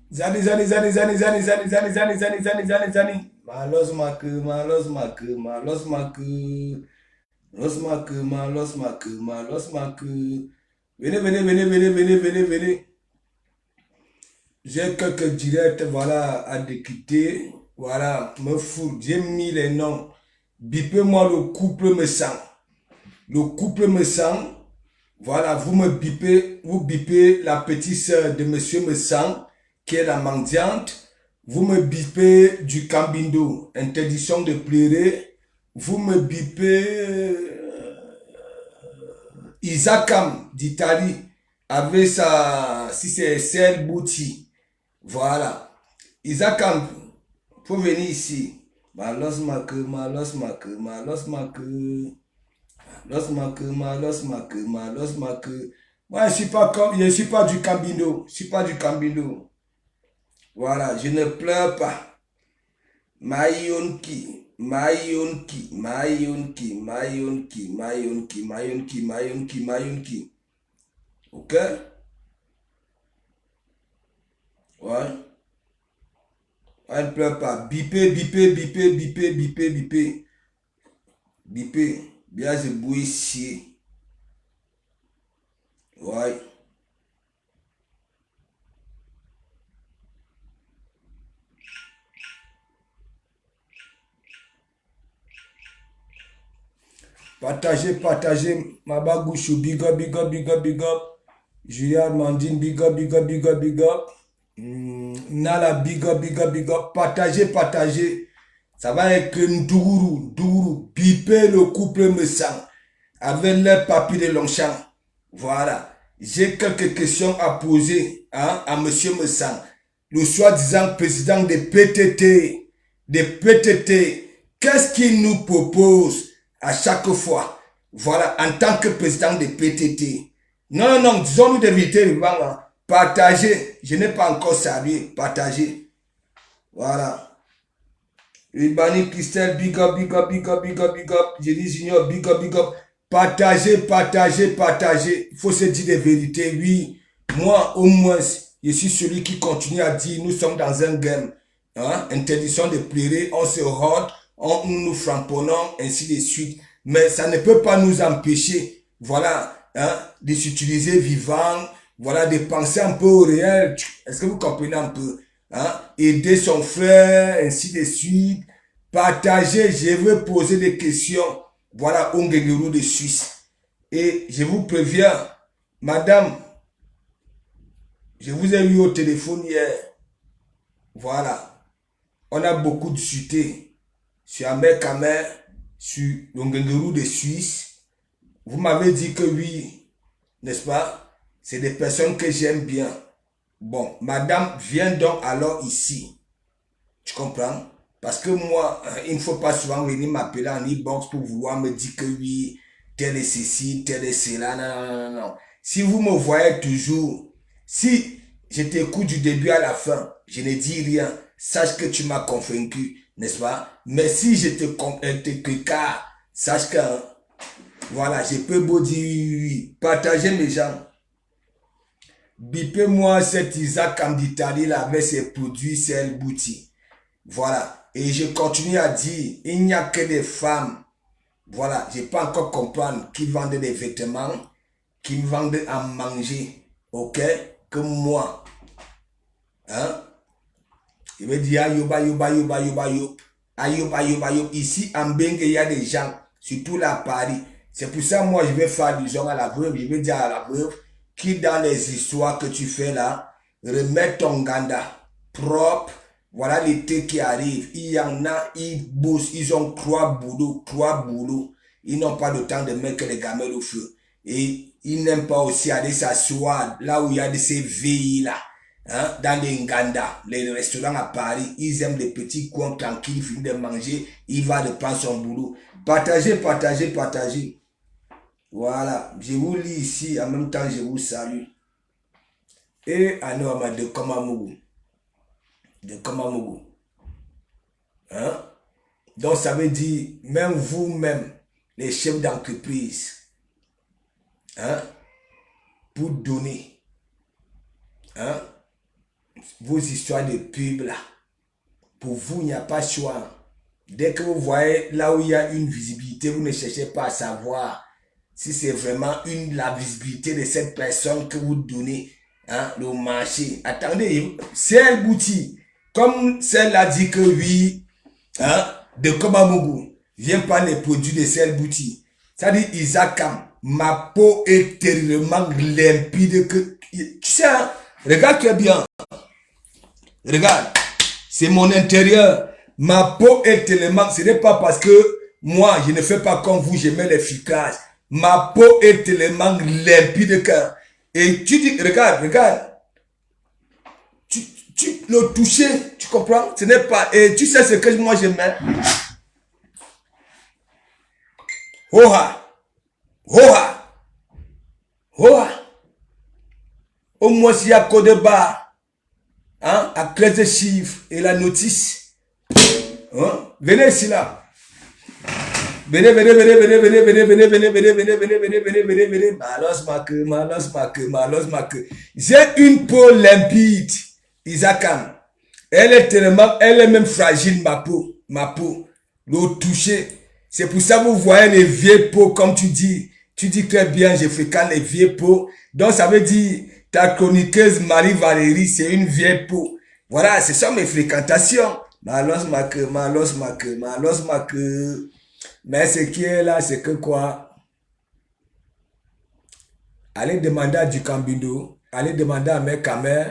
Zani, zani, zani, zani, zani, zani, zani, zani, zani, zani, zani, zani. Malos mak, malos mak, malos mak, malos mak, malos mak, malos mak. Venez, venez, venez, venez, venez, venez, venez. J'ai quelques directs, voilà, à décrypter. Voilà, me fout. J'ai mis les noms. Bipez-moi le couple me sent. Le couple me sent. Voilà, vous me bipez, vous bipez la petite sœur de monsieur me sent, qui est la mendiante. Vous me bipez du Cambindo, interdiction de pleurer. Vous me bipez Isakam d'Italie, avec sa, si c'est Celle Bouti. Voilà. Isakam, faut venir ici. Malos mak, malos mak, malos mak. Malos mak, malos mak, malos mak. Moi, je suis pas du Cambindo. Je suis pas du Cambindo. Voilà, je ne pleure pas. Mayonki, Mayonki, Mayonki, Mayonki, Mayonki, Mayonki, Mayonki, Mayonki. Ok? Ouais. Ouais, ne pleure pas. Bipé, bipé, bipé, bipé, bipé, bipé. Bipé. Bien, je bouille ici. Ouais. Partagez, partagez. Mabagouchou, big up, big up, big up, big up. Julia Mandine, big up, big up, big up, big up. Nala, big up, big up, big up. Partagez, partagez. Ça va être Ndourou, Ndourou. Piper le couple me sent. Avec les papiers de Longchamp. Voilà. J'ai quelques questions à poser hein, à monsieur Messang, le soi-disant président des PTT. Des PTT. Qu'est-ce qu'il nous propose à chaque fois? Voilà, en tant que président des PTT. Non, non, non, disons-nous des vérités. Partagez. Je n'ai pas encore salué. Partagez. Voilà. Ibani Christelle, big up, big up, big up, big up, big up. Jenny Junior, big up, big up. Partagez, partagez, partagez. Il faut se dire des vérités. Oui, moi, au moins, je suis celui qui continue à dire nous sommes dans un game. Hein? Interdiction de pleurer, on se rôde, nous nous frapponnons, ainsi de suite. Mais ça ne peut pas nous empêcher, voilà, hein, de s'utiliser vivant, voilà, de penser un peu au réel. Est-ce que vous comprenez un peu? Hein? Aider son frère, ainsi de suite. Partager, je veux poser des questions. Voilà, Ongengerou de Suisse. Et je vous préviens, madame, je vous ai eu au téléphone hier. Voilà. On a beaucoup discuté sur Amer Kamer, sur l'Ongengerou de Suisse. Vous m'avez dit que oui, n'est-ce pas? C'est des personnes que j'aime bien. Bon, madame, viens donc alors ici. Tu comprends? Parce que moi, il ne faut pas souvent venir m'appeler en e-box pour vouloir me dire que oui, tel est ceci, tel est cela. Non, non, non, non. Si vous me voyez toujours, si je t'écoute du début à la fin, je ne dis rien, sache que tu m'as convaincu, n'est-ce pas? Mais si je te car, sache que, voilà, je peux beau dire oui, partager mes gens. Bipez-moi cet Isaac Kamditali là avec ses produits, c'est boutique. Voilà. Et je continue à dire, il n'y a que des femmes, voilà, je ne peux pas encore comprendre, qui vendent des vêtements, qui me vendent à manger, ok, que moi. Hein? Je vais dire, ayoba, yoba, yoba, yoba, yob. Ayoba, yoba, yob. Ici, en Bengue, il y a des gens, surtout là à Paris. C'est pour ça, moi, je vais faire du genre à la veuve, je vais dire à la veuve, qui dans les histoires que tu fais là, remets ton ganda propre. Voilà l'été qui arrive. Il y en a, ils bossent, ils ont trois boulots, trois boulots. Ils n'ont pas le temps de mettre les gamelles au feu. Et ils n'aiment pas aussi aller s'asseoir là où il y a de ces villes là. Hein, dans les Nganda, les restaurants à Paris, ils aiment les petits coins tranquilles, ils finissent de manger, il va de prendre son boulot. Partagez, partagez, partagez. Voilà, je vous lis ici, en même temps je vous salue. Et Anoama de Kamamougou. De Kamamougou. Hein? Donc ça veut dire, même vous-même, les chefs d'entreprise, hein, pour donner, hein, vos histoires de pub là. Pour vous, il n'y a pas de choix. Dès que vous voyez là où il y a une visibilité, vous ne cherchez pas à savoir si c'est vraiment la visibilité de cette personne que vous donnez, hein, le marché. Attendez, c'est boutique. Comme celle a dit que oui, hein, de Komamougou, vient pas les produits de celle boutique. Ça dit Isakam, ma peau est terriblement limpide que, tu sais, hein, regarde très bien. Regarde, c'est mon intérieur. Ma peau est tellement, ce n'est pas parce que moi, je ne fais pas comme vous, je mets les filtrages. Ma peau est tellement limpide que, et tu dis, regarde, tu le toucher, tu comprends? Ce n'est pas, et tu sais ce que moi je mets? Oha, oha, oha. Au moins s'il y a code barre, hein, à clé de chiffres et la notice, hein, venez ici là. Venez. Malos Make. J'ai une peau limpide, Isakam. Elle est tellement, elle est même fragile, ma peau. Le toucher. C'est pour ça que vous voyez les vieilles peaux, comme tu dis. Tu dis très bien, je fréquente les vieilles peaux. Donc ça veut dire, ta chroniqueuse Marie-Valérie, c'est une vieille peau. Voilà, ce sont mes fréquentations. Malos Make. Mais ce qui est là, c'est que quoi? Allez demander à Dukambindo, allez demander à Mekamer,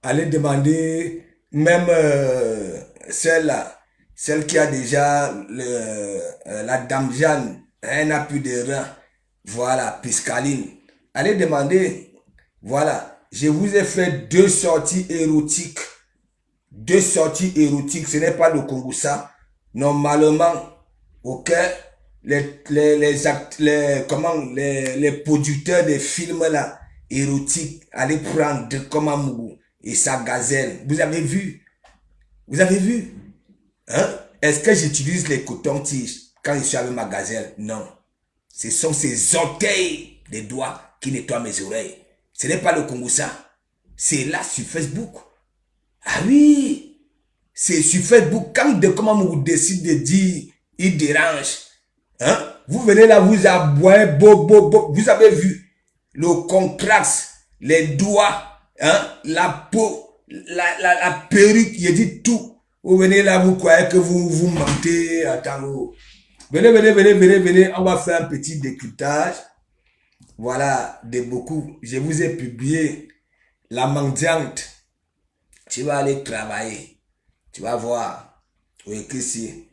allez demander même celle-là, celle qui a déjà la dame Jeanne, elle n'a plus de reins. Voilà, Piscaline. Allez demander, voilà, je vous ai fait 2 sorties érotiques. 2 sorties érotiques, ce n'est pas le Kongoussa. Normalement, ok, les producteurs de films là, érotiques, allez prendre de Komamougou et sa gazelle. Vous avez vu? Hein? Est-ce que j'utilise les cotons-tiges quand je suis avec ma gazelle? Non. Ce sont ces orteils des doigts qui nettoient mes oreilles. Ce n'est pas le Kongoussa. C'est là sur Facebook. Ah oui! C'est sur Facebook. Quand de Komamougou décide de dire, il dérange. Hein? Vous venez là, vous aboyez, vous avez vu le contraste, les doigts, hein? La peau, la perruque, il dit tout. Vous venez là, vous croyez que vous mentez. Attends, venez, on va faire un petit décryptage. Voilà, de beaucoup. Je vous ai publié la mendiante. Tu vas aller travailler. Tu vas voir. Oui, que c'est.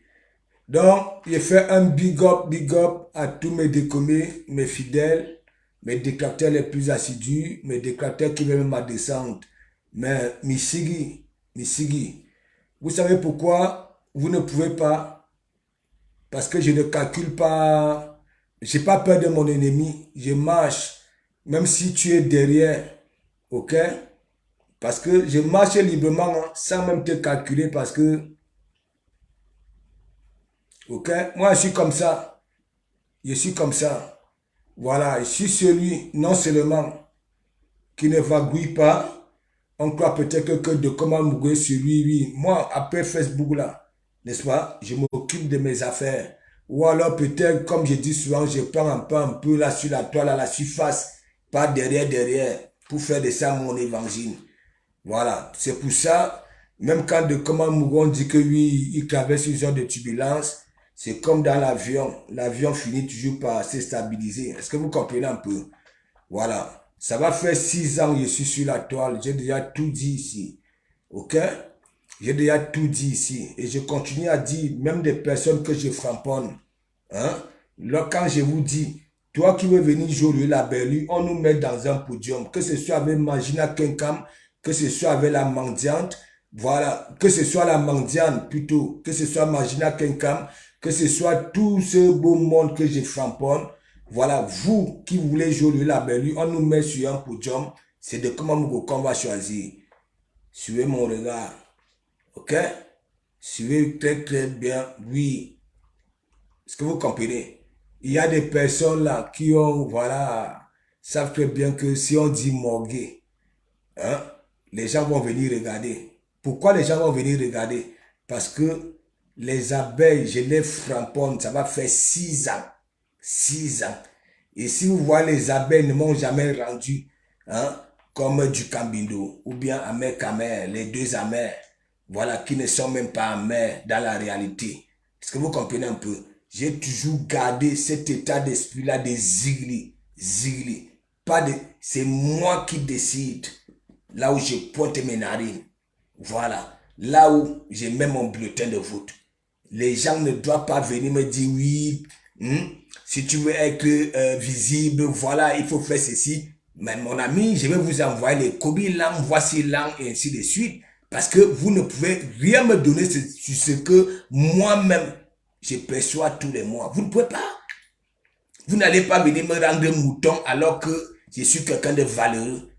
Donc, je fais un big up à tous mes décommés, mes fidèles, mes détracteurs les plus assidus, mes détracteurs qui veulent ma descente. Mais, Misigi, vous savez pourquoi vous ne pouvez pas? Parce que je ne calcule pas, j'ai pas peur de mon ennemi, je marche, même si tu es derrière, ok? Parce que je marche librement, hein, sans même te calculer parce que, ok, moi je suis comme ça. Voilà, je suis celui, non seulement, qui ne vagouille pas. On croit peut-être que de comment mourir sur lui, oui. Moi, après Facebook là, n'est-ce pas, je m'occupe de mes affaires. Ou alors peut-être, comme je dis souvent, je prends un peu là sur la toile, à la surface, pas derrière, pour faire de ça mon évangile. Voilà, c'est pour ça, même quand de comment Mougon dit que oui, il traverse une zone de turbulence, c'est comme dans l'avion. L'avion finit toujours par se stabiliser. Est-ce que vous comprenez un peu? Voilà. Ça va faire 6 ans que je suis sur la toile. J'ai déjà tout dit ici. Ok? J'ai déjà tout dit ici. Et je continue à dire, même des personnes que je framponne. Hein? Là, quand je vous dis, toi qui veux venir jouer la Berlu, on nous met dans un podium. Que ce soit avec Magina Kenkam, que ce soit avec la mendiante, voilà, que ce soit la mendiante plutôt, que ce soit Magina Kenkam, que ce soit tout ce beau monde que je framponne, voilà, vous qui voulez jouer la Berlu, on nous met sur un podium, c'est de comment qu'on va choisir. Suivez mon regard, ok? Suivez très bien, oui. Est-ce que vous comprenez? Il y a des personnes là qui ont, voilà, savent très bien que si on dit morgué, hein? les gens vont venir regarder. Pourquoi les gens vont venir regarder? Parce que les abeilles, je les framponne, ça va faire 6 ans. 6 ans. Et si vous voyez, les abeilles ne m'ont jamais rendu comme du Cambindo ou bien Amer Kamer, les deux amers, voilà, qui ne sont même pas amers dans la réalité. Est-ce que vous comprenez un peu? J'ai toujours gardé cet état d'esprit-là de zigli. Zigli. Pas de, c'est moi qui décide. Là où je pointe mes narines. Voilà. Là où j'ai même mon bulletin de vote. Les gens ne doivent pas venir me dire oui, si tu veux être visible, voilà, il faut faire ceci. Mais mon ami, je vais vous envoyer les copies langues, voici langue et ainsi de suite. Parce que vous ne pouvez rien me donner sur ce que moi-même, je perçois tous les mois. Vous ne pouvez pas. Vous n'allez pas venir me rendre mouton alors que je suis quelqu'un de valeureux.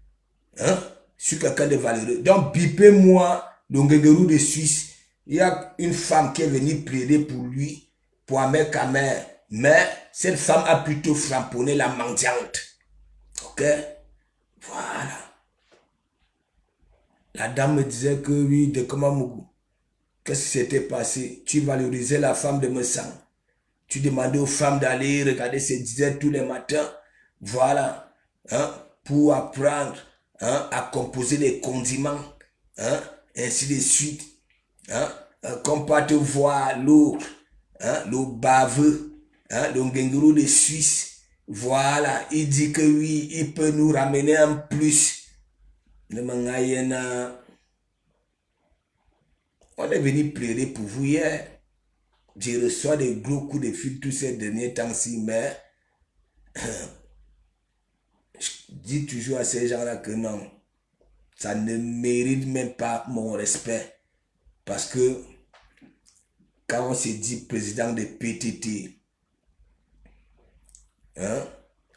Hein? Je suis quelqu'un de valeureux. Donc, bipez-moi, le Nguéguérou de Suisse. Il y a une femme qui est venue plaider pour lui, pour Amer Kamer. Mais cette femme a plutôt framponné la mendiante. Ok? Voilà. La dame me disait que oui, de Kamamougou. Qu'est-ce qui s'était passé? Tu valorisais la femme de Messang. Tu demandais aux femmes d'aller regarder ses dizaines tous les matins. Voilà. Hein? Pour apprendre à composer des condiments. Hein? Ainsi de suite. Hein? Comme pas te voir l'autre. Hein? Le baveux. Hein? Le Nguéguérou de Suisse. Voilà. Il dit que oui, il peut nous ramener un plus. Le Mangayena. On est venu plaider pour vous hier. Je reçois des gros coups de fil tous ces derniers temps-ci, mais je dis toujours à ces gens-là que non, ça ne mérite même pas mon respect. Parce que quand on se dit président de PTT,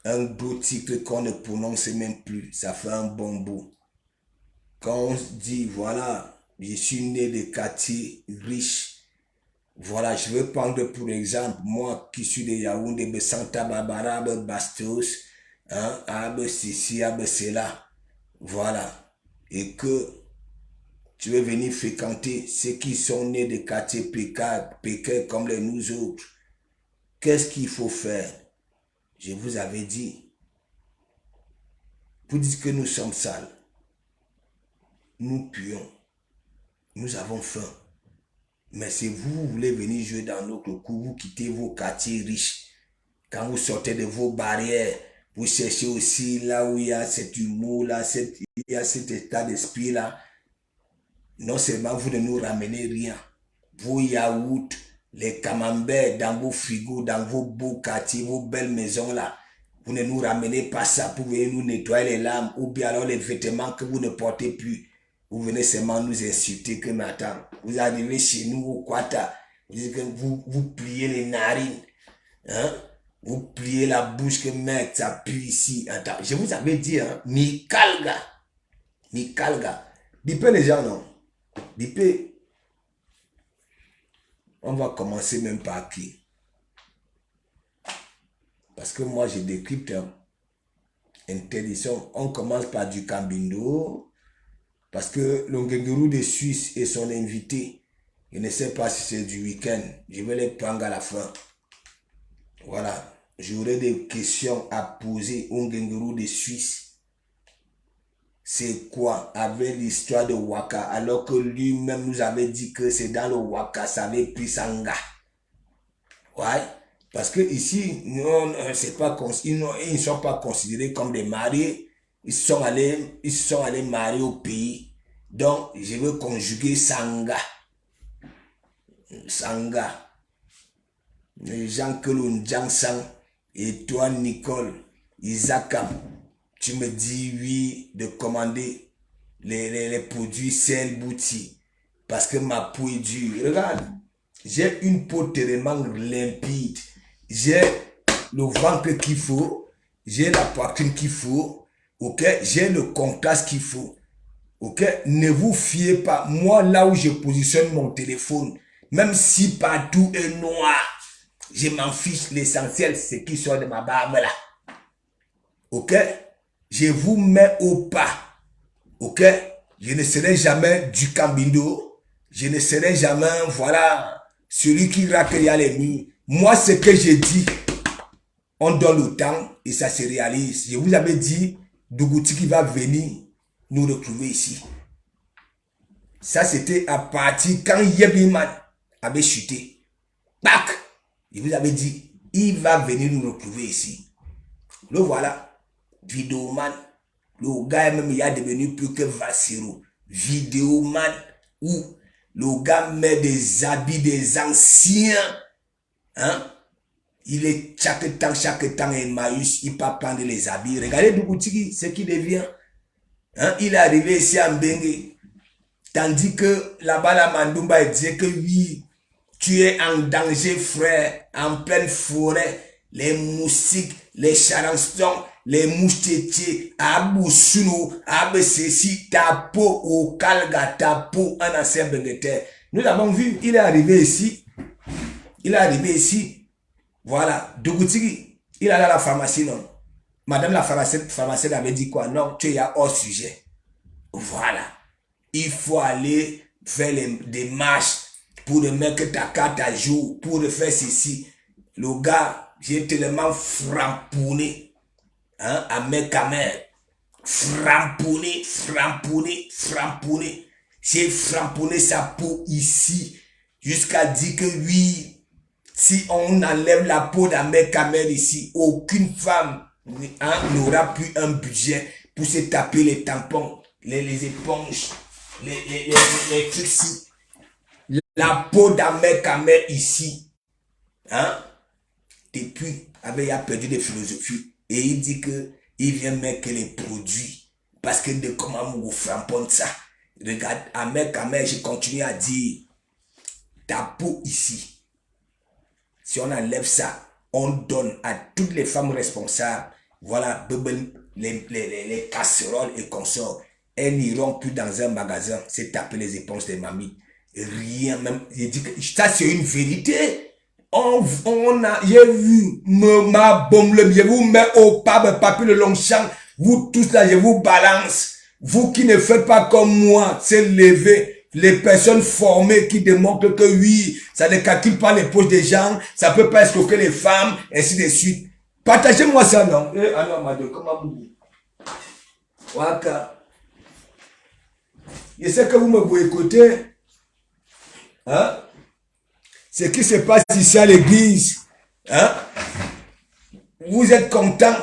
un gros titre qu'on ne prononce même plus, ça fait un bon bout. Quand on se dit, voilà, je suis né de quartier riche, voilà, je veux prendre pour exemple, moi qui suis de Yaoundé, de Santa Barbara, de Bastos, de Sissi, de cela, voilà, et que tu veux venir fréquenter ceux qui sont nés de quartier Pékin comme les nous autres. Qu'est-ce qu'il faut faire? Je vous avais dit, vous dites que nous sommes sales, nous puons, nous avons faim. Mais si vous voulez venir jouer dans notre coup, vous quittez vos quartiers riches. Quand vous sortez de vos barrières, vous cherchez aussi là où il y a cet humour, là, il y a cet état d'esprit là. Non seulement vous ne nous ramenez rien, vos yaourts, les camemberts dans vos frigos, dans vos beaux quartiers, vos belles maisons là. Vous ne nous ramenez pas ça pour venir nous nettoyer les lames ou bien alors les vêtements que vous ne portez plus. Vous venez seulement nous insulter que maintenant, vous arrivez chez nous au Quata, vous dites que vous pliez les narines, hein? Vous pliez la bouche que mec, ça pue ici. Attends, je vous avais dit, Mikalga. Bipez les gens, non? Bipez. On va commencer même par qui? Parce que moi, je décrypte interdiction. On commence par du Cambindo. Parce que le Nguéguérou de Suisse et son invité, je ne sais pas si c'est du week-end. Je vais les prendre à la fin. Voilà. J'aurai des questions à poser au Nguéguérou de Suisse. C'est quoi avec l'histoire de Waka? Alors que lui-même nous avait dit que c'est dans le Waka, ça avait pris Sanga. Ouais. Parce que ici, non, c'est pas, ils ne sont pas considérés comme des mariés. Ils sont allés marier au pays. Donc, je veux conjuguer Sanga. Sanga. Les gens que l'on Jansang et toi, Nicole, Isakam, tu me dis oui de commander les produits sel bouti parce que ma peau est dure. Regarde, j'ai une peau tellement limpide. J'ai le ventre qu'il faut. J'ai la poitrine qu'il faut. Ok, j'ai le contraste qu'il faut. Ok, ne vous fiez pas. Moi, là où je positionne mon téléphone, même si partout est noir, je m'en fiche. L'essentiel, c'est ce qui sort de ma barbe là. Ok, je vous mets au pas. Ok, Je ne serai jamais du Cambindo. Je ne serai jamais, voilà, celui qui racle les murs. Moi, ce que j'ai dit, on donne le temps et ça se réalise. Je vous avais dit, Dougouti qui va venir nous retrouver ici. Ça, c'était à partir quand Yebiman avait chuté. Tac! Je vous avais dit, il va venir nous retrouver ici. Le voilà. Vidéoman. Le gars même, il a devenu plus que Vassiro. Vidéoman. Où le gars met des habits des anciens. Hein? Il est chaque temps, Emmaüs, il peut prendre les habits. Regardez Dougouti, ce qu'il devient. Hein? Il est arrivé ici en Bengue. Tandis que là-bas, la Mandoumba disait que oui, tu es en danger, frère, en pleine forêt. Les moustiques, les charançons, les moustiquets, Abou Sounou, Abou Sessi, ta peau au Kalga, ta peau en ancien Bengueter. Nous l'avons vu, il est arrivé ici. Il est arrivé ici. Voilà. Dougouti, il est allé à la pharmacie, non. Madame la pharmacienne avait dit quoi? Non, tu es hors sujet. Voilà. Il faut aller faire des marches pour mettre ta carte à jour, pour faire ceci. Le gars, j'ai tellement framponné hein, à mes caméras. Framponné. J'ai framponné sa peau ici jusqu'à dire que oui, si on enlève la peau dans mes caméras ici, aucune femme hein, n'aura plus un budget pour se taper les tampons, les éponges. Les trucs ici. La peau d'Amer ici. Hein? Depuis, il a perdu des philosophies. Et il dit que il vient mettre les produits. Parce que de comment vous frappons ça. Regarde, Amer, je continue à dire ta peau ici. Si on enlève ça, on donne à toutes les femmes responsables. Voilà, les casseroles et consorts. Elles n'iront plus dans un magasin, c'est taper les éponges des mamies. Rien, même, je dis que ça c'est une vérité. J'ai vu ma bombe, je vous mets au papier de Longchamp, vous tous là, je vous balance. Vous qui ne faites pas comme moi, c'est lever. Les personnes formées qui démontrent que oui, ça ne calcule pas les poches des gens, ça peut pas escroquer les femmes, ainsi de suite. Partagez-moi ça, non? Alors, madame, comment vous dites? Waka. Je sais que vous me boycottez. Hein? Ce qui se passe ici à l'église. Hein? Vous êtes content.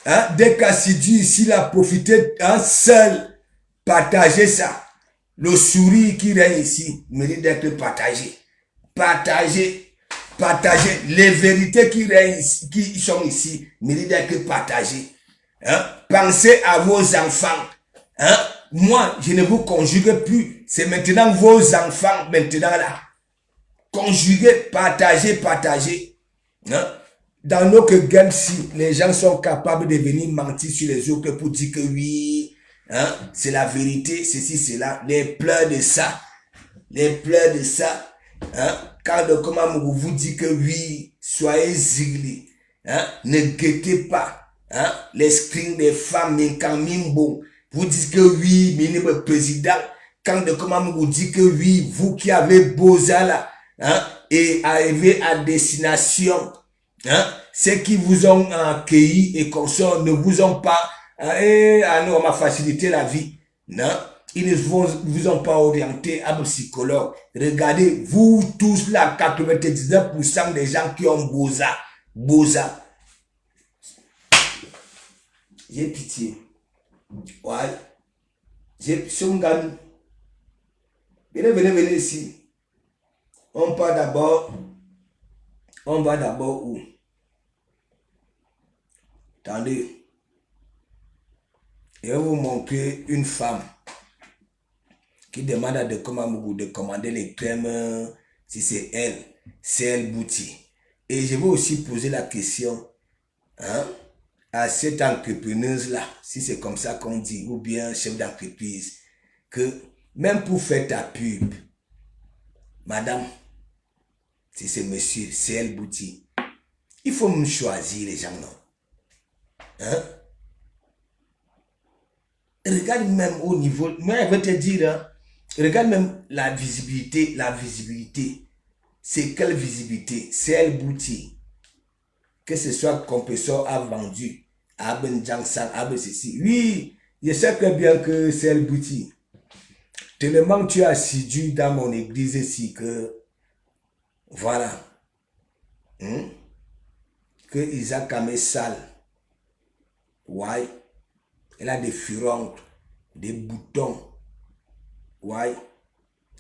Hein? Dès qu'Assidu ici l'a profité hein, seul. Partagez ça. Le sourire qui règne ici mérite d'être partagé. Partagez. Partagez. Les vérités qui règnent ici, qui sont ici méritent d'être partagées. Hein? Pensez à vos enfants. Hein? Moi, je ne vous conjugue plus. C'est maintenant vos enfants, maintenant là. Conjuguez, partagez. Hein? Dans notre guerre-ci, les gens sont capables de venir mentir sur les autres pour dire que oui, hein, c'est la vérité, ceci, cela. Les pleurs de ça. Hein? Quand le comment vous dit que oui, soyez zigli. Hein? Ne guettez pas. Hein? Les screens des femmes, Mimbo. Vous dites que oui, ministre président, quand de comment vous dit que oui, vous qui avez Boza là, hein, et arrivé à destination, hein, ceux qui vous ont accueilli et consorts ne vous ont pas, on m'a facilité la vie, non, ils ne vous ont pas orienté à un psychologue. Regardez, vous tous là, 99% des gens qui ont Boza. J'ai pitié. Ouais. J'ai Sungani. Venez ici. On va d'abord où? Attendez. Je vais vous montrer une femme qui demande à de commander les crèmes si c'est elle Bouti. Et je vais aussi poser la question, hein, à cette entrepreneuse-là, si c'est comme ça qu'on dit, ou bien chef d'entreprise, que même pour faire ta pub, madame, si c'est monsieur, c'est elle Bouti, il faut me choisir les gens, non? Hein? regarde même au niveau, moi je vais te dire, hein, regarde même la visibilité. C'est quelle visibilité? CL Bouti. Que ce soit compresseur a vendu, Aben Jangsan, Aben ceci. Oui, je sais très bien que CL Bouti. Tellement tu es assidu dans mon église ici que, voilà, que Isaac Amé sale. Ouais, elle a des furonques, des boutons. Ouais,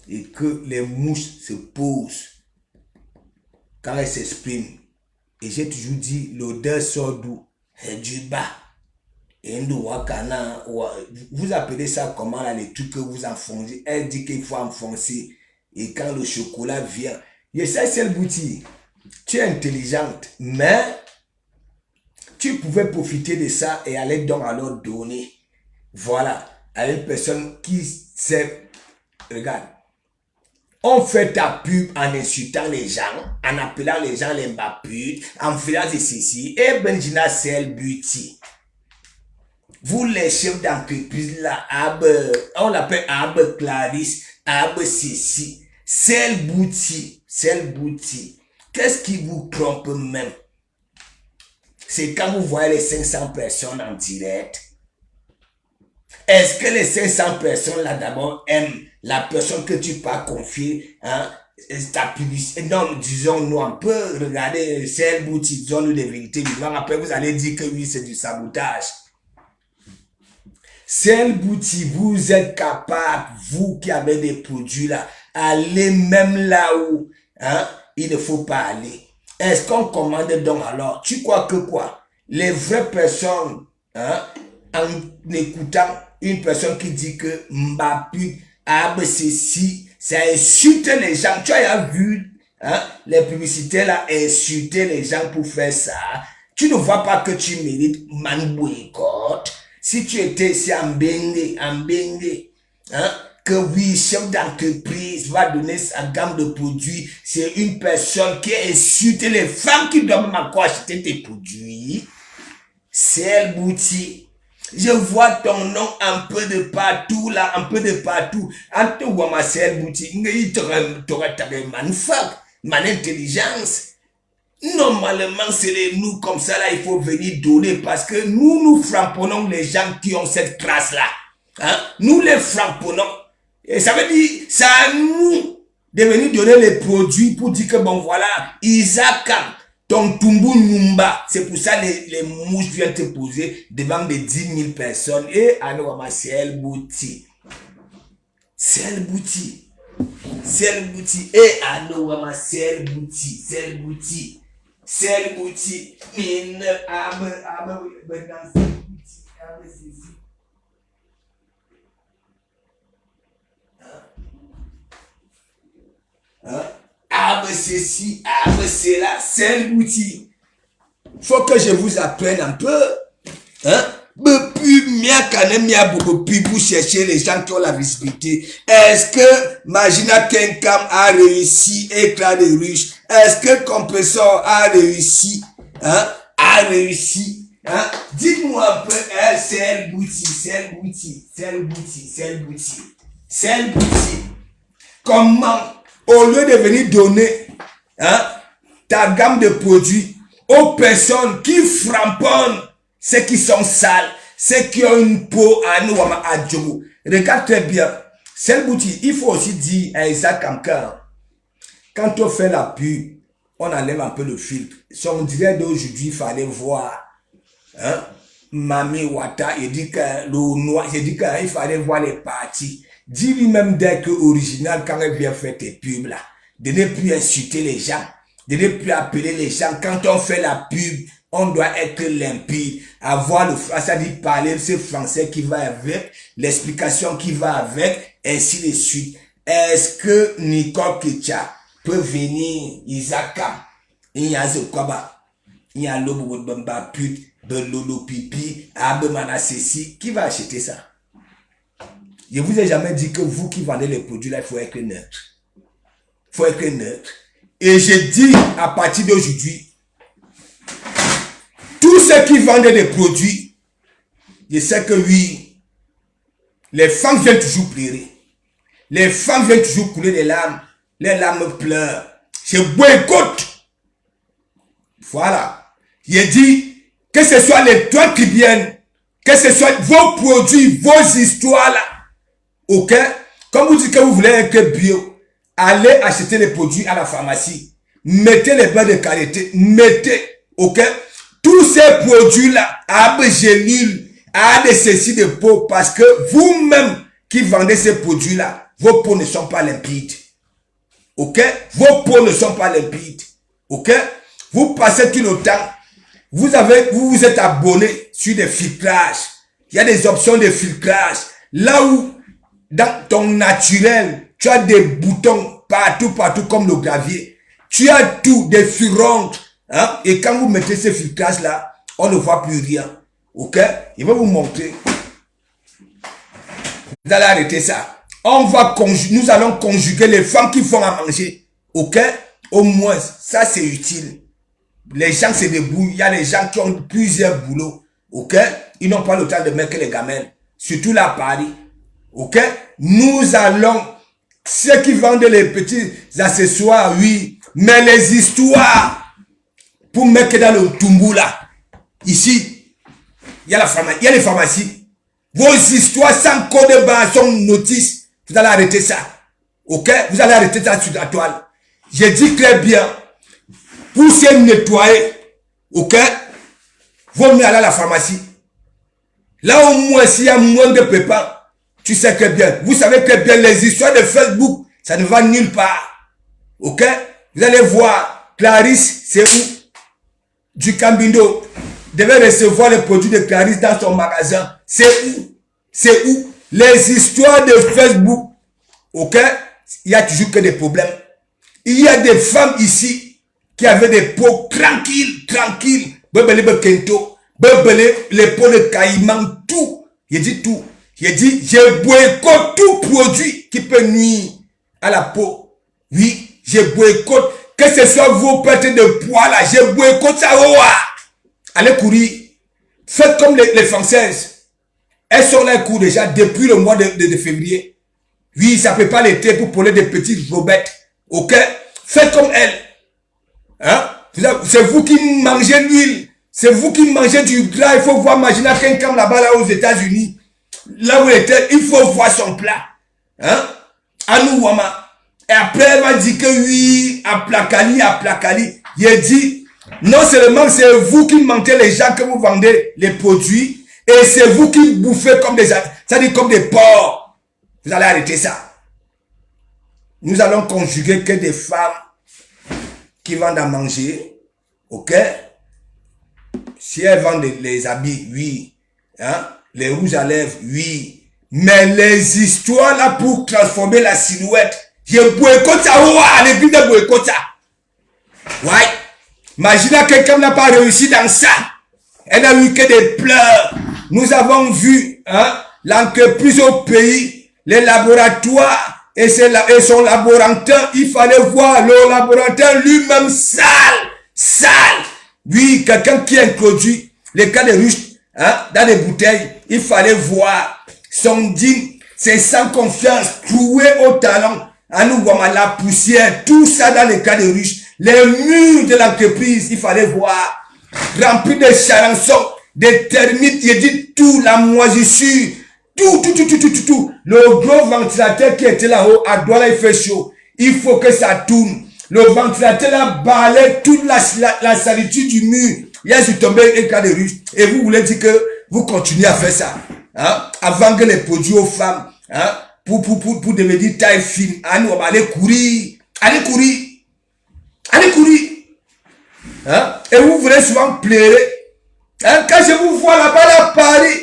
et que les mouches se posent quand elles s'expriment. Et j'ai toujours dit, l'odeur sort d'où? C'est du bas. Et vous appelez ça comment là, les trucs que vous enfoncez? Elle dit qu'il faut enfoncer. Et quand le chocolat vient, je sais c'est le boutique. Tu es intelligente, mais tu pouvais profiter de ça et aller donc à leur donner. Voilà, à une personne qui sait. Regarde. On fait ta pub en insultant les gens, en appelant les gens les mbaputes, en faisant de ceci. Et Benjina Sel Beauty. Vous les chefs d'entreprise là, on l'appelle Abe Clarisse, Abe ceci. Sel Beauty. Qu'est-ce qui vous trompe même? C'est quand vous voyez les 500 personnes en direct. Est-ce que les 500 personnes là d'abord aiment la personne que tu peux confier, hein, ta publicité? Non, disons-nous, on peut regarder Sel Bouti, disons-nous des vérités vivantes. Après, vous allez dire que oui, c'est du sabotage. Sel Bouti, vous êtes capable, vous qui avez des produits là, aller même là où, hein, il ne faut pas aller. Est-ce qu'on commande donc alors? Tu crois que quoi? Les vraies personnes, hein, en écoutant une personne qui dit que Mbappé, ceci, ça insulte les gens. Tu as vu, hein, les publicités là, insulter les gens pour faire ça. Tu ne vois pas que tu mérites man boycott. Si tu étais ici en Bengue, hein, que oui, chef d'entreprise va donner sa gamme de produits, c'est une personne qui insulte les femmes qui doivent même encore acheter tes produits. C'est elle Bouti. Je vois ton nom un peu de partout là, un peu de partout. Ante wama c'est elle Bouti. Il t'aurait manufacture, man intelligence. Normalement, c'est les nous comme ça là, il faut venir donner parce que nous frapponnons les gens qui ont cette classe là. Hein? Nous les frapponnons. Et ça veut dire, c'est à nous de venir donner les produits pour dire que bon voilà, Isaac, ton Tumbu Numba, c'est pour ça les mouches viennent te poser devant des 10 000 personnes. Et Anouama, c'est El Bouti. C'est El Bouti. C'est El Bouti. Et Anouama, c'est El Bouti. C'est El Bouti. C'est El Bouti. Mine, ceci, c'est là, c'est le bouti. Faut que je vous apprenne un peu. Hein? Pour chercher les gens qui ont la visibilité. Est-ce que Magina Kenkam a réussi, éclat de ruche? Est-ce que Compressor a réussi? Hein? Hein? Dites-moi un peu, c'est le bouti. Comment, au lieu de venir donner, hein, ta gamme de produits aux personnes qui frapponnent, ceux qui sont sales, ceux qui ont une peau à nous, à Djogo. Regarde très bien. C'est le boutique. Il faut aussi dire à Isaac Kamka, quand on fait la pub, on enlève un peu le filtre. On dirait d'aujourd'hui, il fallait voir, hein, Mami Wata, il dit que le noir, il dit qu'il fallait voir les parties. Dis lui-même dès que original, quand elle vient faire tes pubs là, de ne plus insulter les gens, de ne plus appeler les gens. Quand on fait la pub, on doit être limpide, avoir le français, c'est-à-dire parler ce français qui va avec, l'explication qui va avec, ainsi de suite. Est-ce que Nicole Kecha peut venir, Isaka, il y a ce quoi, il y a l'eau de pute, de lolo pipi, abemana ceci, qui va acheter ça? Je vous ai jamais dit que vous qui vendez les produits là, il faut être neutre. Et je dis à partir d'aujourd'hui, tous ceux qui vendent des produits, je sais que oui, Les femmes viennent toujours pleurer. Les femmes viennent toujours couler des larmes. Les larmes pleurent. Je boycotte. Voilà. J'ai dit, que ce soit les toits qui viennent, que ce soit vos produits, vos histoires là. Ok? Comme vous dites que vous voulez être bio, allez acheter les produits à la pharmacie. Mettez les bains de qualité. Mettez. Ok? Tous ces produits là, à des gélules, à des ceci de peau, parce que vous-même qui vendez ces produits là, vos peaux ne sont pas limpides. Ok? Vos peaux ne sont pas limpides. Ok? Vous passez tout le temps. Vous vous êtes abonné sur des filtrages. Il y a des options de filtrage. Là où, dans ton naturel, tu as des boutons partout comme le gravier. Tu as tout, des furonques. Hein? Et quand vous mettez ces filtrages là, on ne voit plus rien. Ok? Je vais vous montrer. Vous allez arrêter ça. Nous allons conjuguer les femmes qui font à manger. Ok? Au moins, ça c'est utile. Les gens se débrouillent. Il y a des gens qui ont plusieurs boulots. Ok? Ils n'ont pas le temps de mettre les gamelles. Surtout là à Paris. Ok? Nous allons, ceux qui vendent les petits accessoires, oui. Mais les histoires, pour mettre dans le tumbou là. Ici, il y a les pharmacies. Vos histoires sans code barre, sans notice. Vous allez arrêter ça. Ok? Vous allez arrêter ça sur la toile. J'ai dit très bien. Pour se nettoyer, ok, vaut mieux aller à la pharmacie. Là au moins, s'il y a moins de pépins, tu sais très bien. Vous savez très bien, les histoires de Facebook, ça ne va nulle part. Ok? Vous allez voir, Clarisse, c'est où? Du Cambindo devait recevoir les produits de Clarisse dans son magasin. C'est où? C'est où? Les histoires de Facebook, ok? Il y a toujours que des problèmes. Il y a des femmes ici qui avaient des peaux tranquilles. Bebele kento, bebele les peaux de caïman, tout. J'ai dit tout. J'ai dit, je boycotte tout produit qui peut nuire à la peau. Oui, je boycotte. Que ce soit vos pertes de poids là, je boycotte ça. Allez courir. Faites comme les Françaises. Elles sont là cours déjà depuis le mois de février. Oui, ça peut pas l'été pour poler des petites robettes. Ok? Faites comme elles. Hein? C'est vous qui mangez l'huile. C'est vous qui mangez du gras. Il faut voir Magina quelqu'un là-bas là aux États-Unis. Là où il était, il faut voir son plat. Hein? Anouama. Et après, elle m'a dit que oui, à Plakali. Il dit, non seulement c'est vous qui mentez les gens que vous vendez les produits, et c'est vous qui bouffez comme des, c'est-à-dire comme des porcs. Vous allez arrêter ça. Nous allons conjuguer que des femmes qui vendent à manger, ok? Si elles vendent les habits, oui. Hein? Les rouges à lèvres, oui. Mais les histoires là pour transformer la silhouette, je boycotte ça, à l'église de boycotte ça. Ouais. Imaginez quelqu'un n'a pas réussi dans ça. Elle n'a eu que des pleurs. Nous avons vu, hein, l'entreprise au pays, les laboratoires, et son laboratoire, il fallait voir le laboratoire lui-même sale. Oui, quelqu'un qui introduit les cas de ruches, hein, dans des bouteilles, il fallait voir son digne, c'est sans confiance, troué au talon, à nous voir la poussière, tout ça dans les cas de ruches, les murs de l'entreprise, il fallait voir, remplis de charançons, des termites, il dit tout, la moisissure, tout. Le gros ventilateur qui était là-haut, à droite, il fait chaud. Il faut que ça tourne. Le ventilateur là balaye toute la salitude du mur. Il y a sur tombé un cas de ruche. Et vous voulez dire que vous continuez à faire ça. Hein? À vendre les produits aux femmes. Hein? Pour devenir taille fine. Nous, on va aller courir. Hein? Et vous voulez souvent pleurer. Hein? Quand je vous vois là-bas à Paris,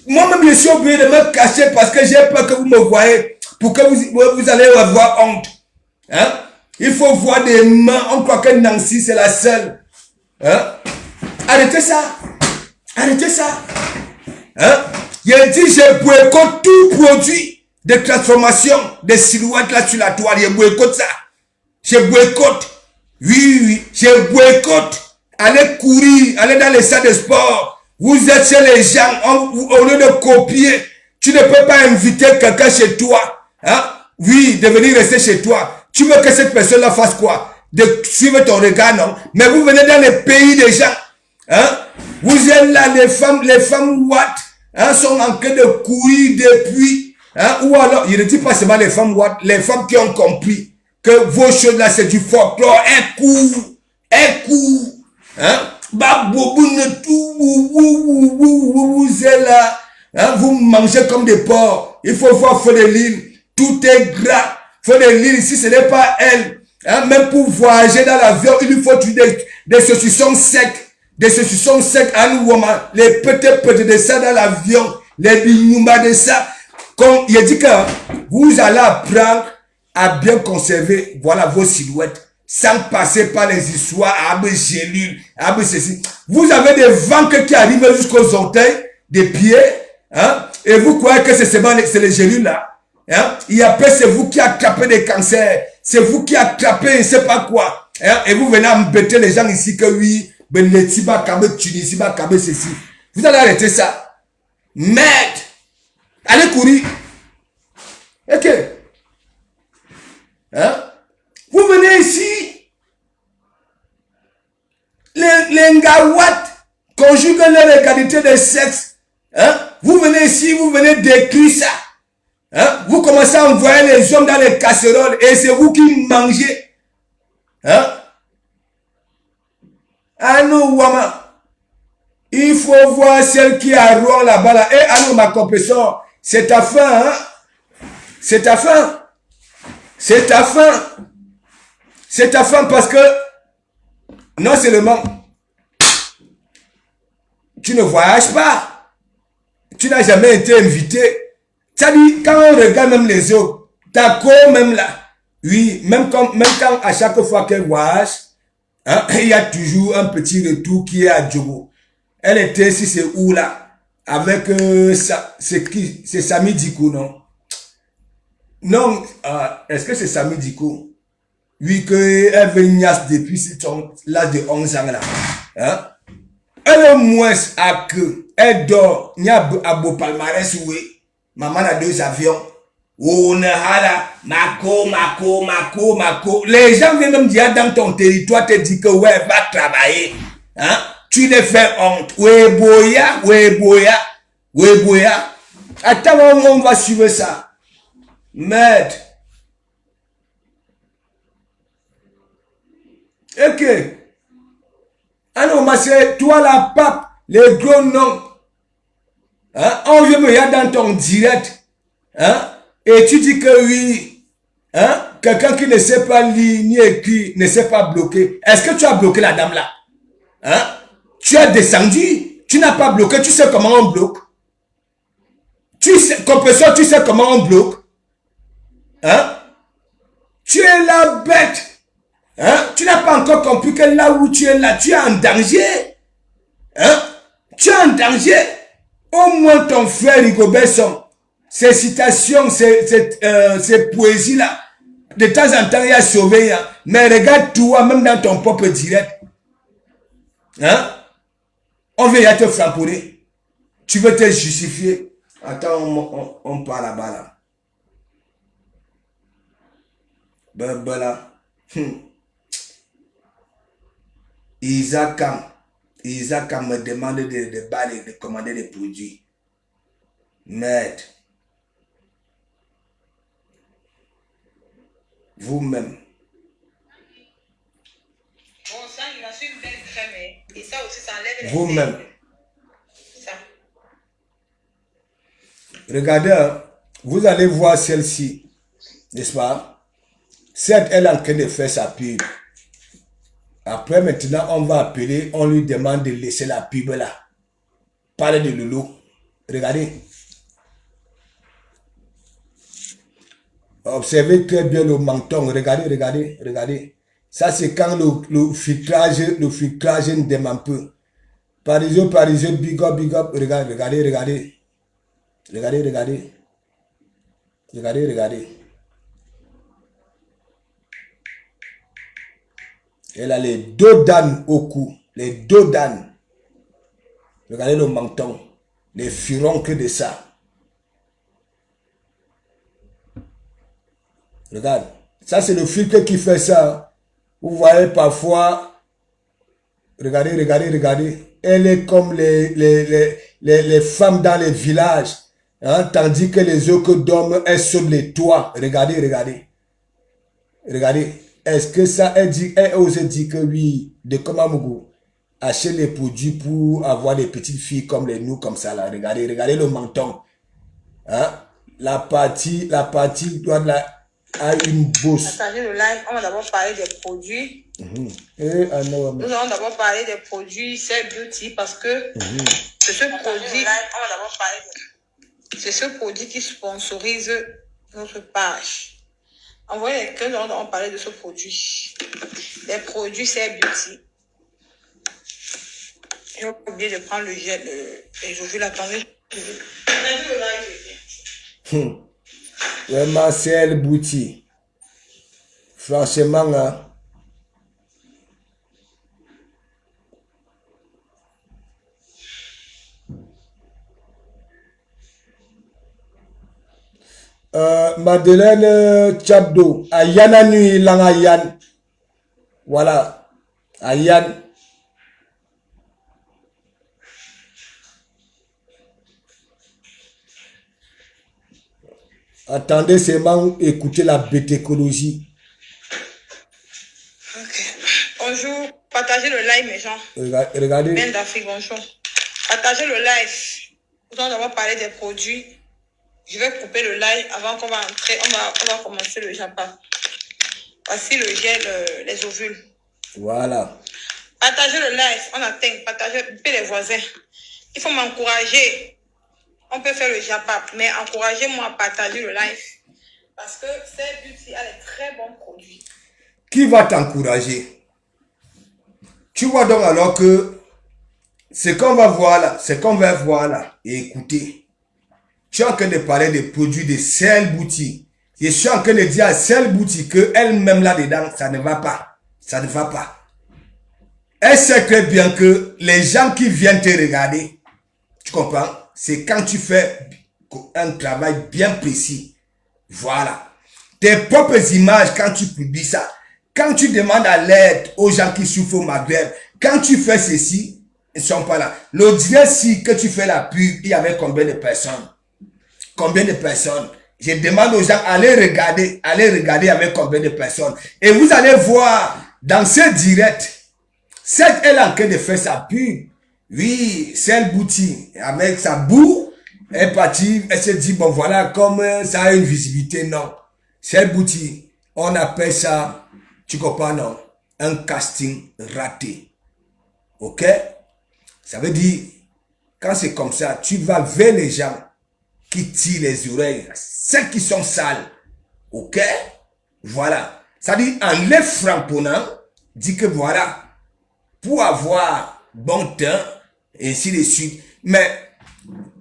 moi-même, je suis obligé de me cacher parce que j'ai peur que vous me voyez, pour que vous allez avoir honte. Hein? Il faut voir des mains, on croit que Nancy, c'est la seule. Hein? Arrêtez ça. Hein? Il dit, je boycotte tout produit de transformation de silhouettes là sur la toile. Je boycotte ça. Je boycotte. Oui, je boycotte. Allez courir, allez dans les salles de sport. Vous êtes chez les gens, au lieu de copier, Tu ne peux pas inviter quelqu'un chez toi. Hein? Oui, de venir rester chez toi. Tu veux que cette personne-là fasse quoi? De suivre ton regard, non? Mais vous venez dans les pays des gens. Hein? Vous êtes là, les femmes what? Hein, sont en train de courir depuis. Hein? Ou alors, il ne dit pas seulement les femmes what? Les femmes qui ont compris que vos choses là, c'est du folklore. Un coup. Hein? Vous êtes là. Hein? Vous mangez comme des porcs. Il faut voir Fodéline. Tout est gras. Fodéline, si ce n'est pas elle. Hein? Même pour voyager dans l'avion, il lui faut des saucissons secs. Des saucissons secs à nous, les petits de ça dans l'avion, les bignoumas de ça. Comme il dit que vous allez apprendre à bien conserver, voilà, vos silhouettes, sans passer par les histoires, à gélules, à ceci. Vous avez des ventres qui arrivent jusqu'aux orteils, des pieds, hein, et vous croyez que c'est les gélules là. Hein? Et après, c'est vous qui attrapez des cancers, c'est vous qui attrapez, je ne sais pas quoi. Hein? Et vous venez embêter les gens ici que oui, ben les Tiba Kabe Tunisie, Kabe ceci. Vous allez arrêter ça. Merde. Allez courir. Ok. Hein? Vous venez ici. Les Ngawat conjuguent l'égalité de sexe. Hein? Vous venez ici, vous venez décrire ça. Hein? Vous commencez à envoyer les hommes dans les casseroles et c'est vous qui mangez. Hein? Ah non, Wama. Il faut voir celle qui a roi là-bas. Là. Et allô, ma compétition, c'est ta fin. Hein? C'est ta fin. C'est ta fin. C'est ta fin parce que non seulement tu ne voyages pas, tu n'as jamais été invité. Ça dit, quand on regarde même les autres, ta co même là, oui, même quand à chaque fois qu'elle voyage, hein, il y a toujours un petit retour qui est à Djogo. Elle était ici, c'est où là? Avec c'est qui? C'est Sami Diko, non? Non, est-ce que c'est Sami Diko? Oui, qu'elle veut niasse depuis l'âge de 11 ans là. Hein? Elle au moins à que elle dort, il y a à beau palmarès, oui. Maman a 2 avions. On a Mako. Les gens viennent même dire dans ton territoire, te dit que ouais, va travailler. Hein? Tu les fais honte. Weboya. Attends, on va suivre ça. Merde. Ok. Ah non, mais c'est toi la pape, les gros noms. Hein? On vient me regarder dans ton direct. Hein? Et tu dis que oui. Hein? Quelqu'un qui ne sait pas lire ni écrire, ne sait pas bloquer. Est-ce que tu as bloqué la dame là? Hein? Tu as descendu. Tu n'as pas bloqué. Tu sais comment on bloque? Tu sais, compresseur, tu sais comment on bloque? Hein? Tu es la bête. Hein? Tu n'as pas encore compris que là où tu es là, tu es en danger. Hein? Tu es en danger. Au moins ton frère Rigobert, ces citations, ces poésies-là, de temps en temps, il a sauvé. Hein? Mais regarde toi, même dans ton propre direct. Hein? On veut y te frapper. Tu veux te justifier. Attends, on parle là-bas là. Isaac me demande de commander des produits. Merde. Vous-même. Bon, ça, il a su une belle crème. Et ça aussi, ça enlève les Vous-même. Ça. Regardez, vous allez voir celle-ci. N'est-ce pas? Certes, elle est en train de faire sa pub. Après, maintenant, on va appeler, on lui demande de laisser la pub là. Parlez de Loulou. Regardez. Observez très bien le menton. Regardez. Ça, c'est quand le filtrage démarre un peu. Parisien, big up. Regardez. Elle a les 2 dents au cou. Les 2 dents. Regardez le menton. Les furoncles de ça. Regarde. Ça, c'est le filtre qui fait ça. Vous voyez parfois. Regardez, regardez, regardez. Elle est comme les femmes dans les villages. Hein, tandis que les autres dorment, elles sur les toits. Regardez, regardez. Regardez. Est-ce que ça, elle ose dire que oui, de Komamougou, acheter les produits pour avoir des petites filles comme les nous, comme ça là. Regardez, regardez le menton. Hein? La partie doit a une bosse. Partager le live, on va d'abord parler des produits. Eh, ah non, Nous allons d'abord parler des produits Cell Beauty parce que c'est ce produit. On va d'abord parler c'est ce produit qui sponsorise notre page. Envoyez les cœurs, nous allons parler de ce produit. Les produits Cell Beauty. Je n'ai pas oublié de prendre le gel et je vais l'attendre. Vraiment, c'est le bouti. Franchement, hein. Madeleine Chabdo, Ayana Nui Langayan. Voilà, Ayan. Attendez seulement écouter la bêtécologie. Ok. Bonjour, partagez le live, mes gens. Regardez. Bien d'Afrique, bonjour. Partagez le live. Nous allons d'abord parler des produits. Je vais couper le live avant qu'on va entrer. On va commencer le Japon. Voici le gel, les ovules. Voilà. Partagez le live. On atteint. Partagez les voisins. Il faut m'encourager. On peut faire le Japon, mais encouragez-moi à partager le live. Parce que Cell Beauty a des très bons produits. Qui va t'encourager? Tu vois donc alors que ce qu'on va voir là, ce qu'on va voir là, et écoutez, tu es en train de parler des produits de Cell Beauty. Je suis en train de dire à Cell Beauty qu'elle-même là-dedans, ça ne va pas. Ça ne va pas. Elle sait très bien que les gens qui viennent te regarder, tu comprends? C'est quand tu fais un travail bien précis. Voilà. Tes propres images, quand tu publies ça, quand tu demandes à l'aide aux gens qui souffrent au Maghreb, quand tu fais ceci, ils ne sont pas là. L'audience, si que tu fais la pub, il y avait combien de personnes? Combien de personnes? Je demande aux gens, allez regarder avec combien de personnes. Et vous allez voir dans ce direct, cette elle est en train de faire sa pub. Oui, Cell Beauty, avec sa boue, elle est partie, elle se dit, bon voilà, comme ça a une visibilité, non. Cell Beauty, on appelle ça, tu comprends, non? Un casting raté. Ok? Ça veut dire, quand c'est comme ça, tu vas vers les gens qui tirent les oreilles, ceux qui sont sales. Ok? Voilà. Ça dit, en les frapponnant, dit que voilà, pour avoir bon teint, et ainsi de suite. Mais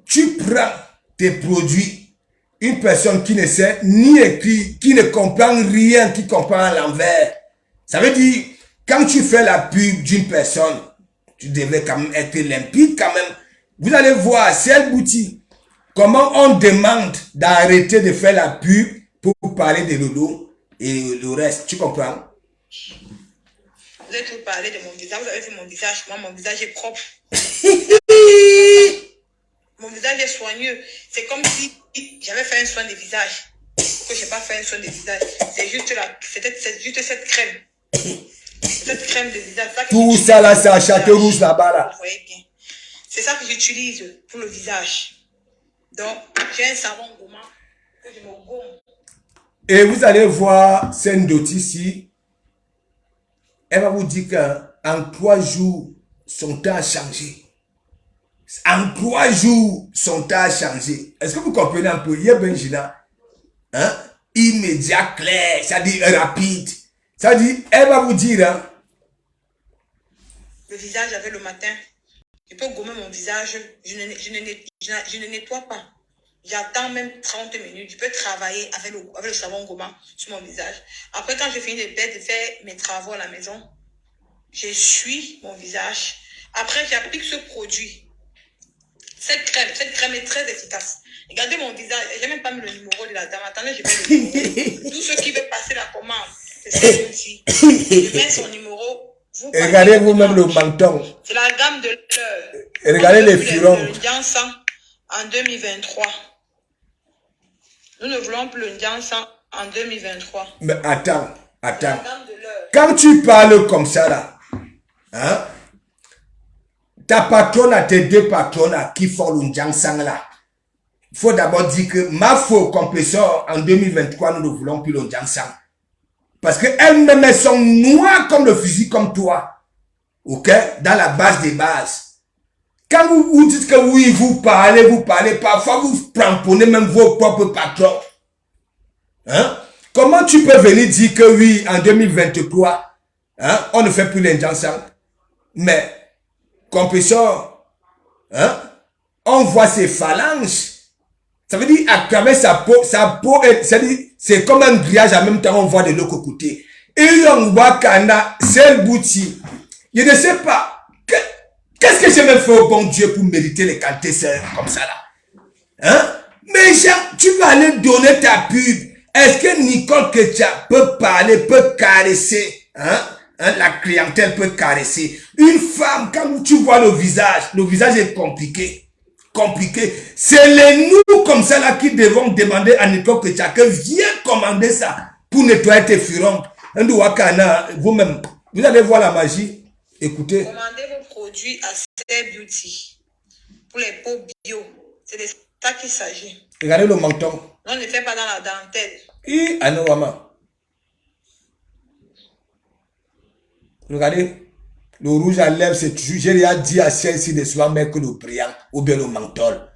tu prends tes produits, une personne qui ne sait ni écrire, qui ne comprend rien, qui comprend à l'envers. Ça veut dire, quand tu fais la pub d'une personne, tu devais quand même être limpide quand même. Vous allez voir, Cell Beauty, comment on demande d'arrêter de faire la pub pour parler de Lolo et le reste. Tu comprends? Vous avez tout parlé de mon visage, vous avez vu mon visage. Moi, mon visage est propre. Mon visage est soigneux. C'est comme si j'avais fait un soin de visage. Que je n'ai pas fait un soin de visage. C'est juste juste cette crème. Cette crème de visage. Tout ça là, c'est à Château-Rouge là-bas là. Vous voyez bien. C'est ça que j'utilise pour le visage. Donc, j'ai un savon gommant que je me gomme. Et vous allez voir Sendoti ici. Elle va vous dire qu'en 3 jours, son temps a changé. En 3 jours, son temps a changé. Est-ce que vous comprenez un peu? Il y a Benjina. Hein? Immédiat, clair, ça dit rapide. Ça dit, elle va vous dire. Hein? Le visage avec le matin. Je peux gommer mon visage. Je ne nettoie pas. J'attends même 30 minutes. Je peux travailler avec le savon gommant sur mon visage. Après, quand je finis de faire mes travaux à la maison, j'essuie mon visage. Après, j'applique ce produit. Cette crème est très efficace. Regardez mon visage. J'ai même pas mis le numéro de la dame. Attendez, je vais le numéro. Tous ceux qui veulent passer la commande, c'est celui-ci. Je mets son numéro. Regardez vous-même le menton. C'est la gamme de l'heure. Regardez les furons. Le Ndiansan en 2023. Nous ne voulons plus le Ndiansan en 2023. Mais attends. La gamme de l'heure. Quand tu parles comme ça là, hein, ta patronne a tes deux patronnes qui font le Ndiansan là. Il faut d'abord dire que ma faux compresseur en 2023, nous ne voulons plus le Ndiansan. Parce qu'elles-mêmes, elles sont noires comme le fusil, comme toi. Ok? Dans la base des bases. Quand vous dites que oui, vous parlez, parfois vous pramponnez même vos propres patrons. Hein? Comment tu peux venir dire que oui, en 2023, hein, on ne fait plus les Ndiansan? Mais, compresseur, hein, on voit ses phalanges. Ça veut dire, à travers sa peau, c'est comme un grillage, en même temps, on voit de l'autre côté. Et on voit qu'on a seul bouti. Je ne sais pas, qu'est-ce que j'ai même fait au bon Dieu pour mériter les qualités comme ça là? Hein? Mais Jean, tu vas aller donner ta pub. Est-ce que Nicole Ketia peut parler, peut caresser, hein? La clientèle peut caresser. Une femme, quand tu vois le visage est compliqué. C'est les nous comme ça là qui devons demander à Nicole Ketia que viens commander ça pour nettoyer tes furons. Vous-même, vous allez voir la magie. Écoutez. Commandez vos produits à Stay Beauty pour les peaux bio. C'est de ça qu'il s'agit. Regardez le menton. On ne fait pas dans la dentelle. Regardez. Le rouge à lèvres, c'est toujours, j'ai déjà dit à celle-ci de souvent mettre que le brillant ou bien le menthol.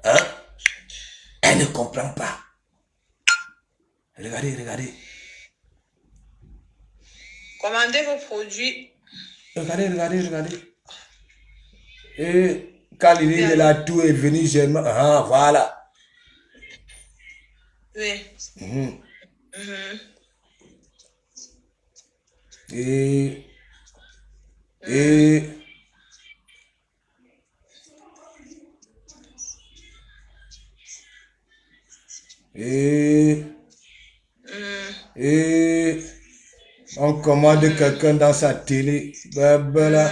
Hein? Elle ne comprend pas. Regardez. Commandez vos produits. Regardez. Et quand l'idée de la tour est venue, voilà. Oui. Et on commande quelqu'un dans sa télé. Voilà.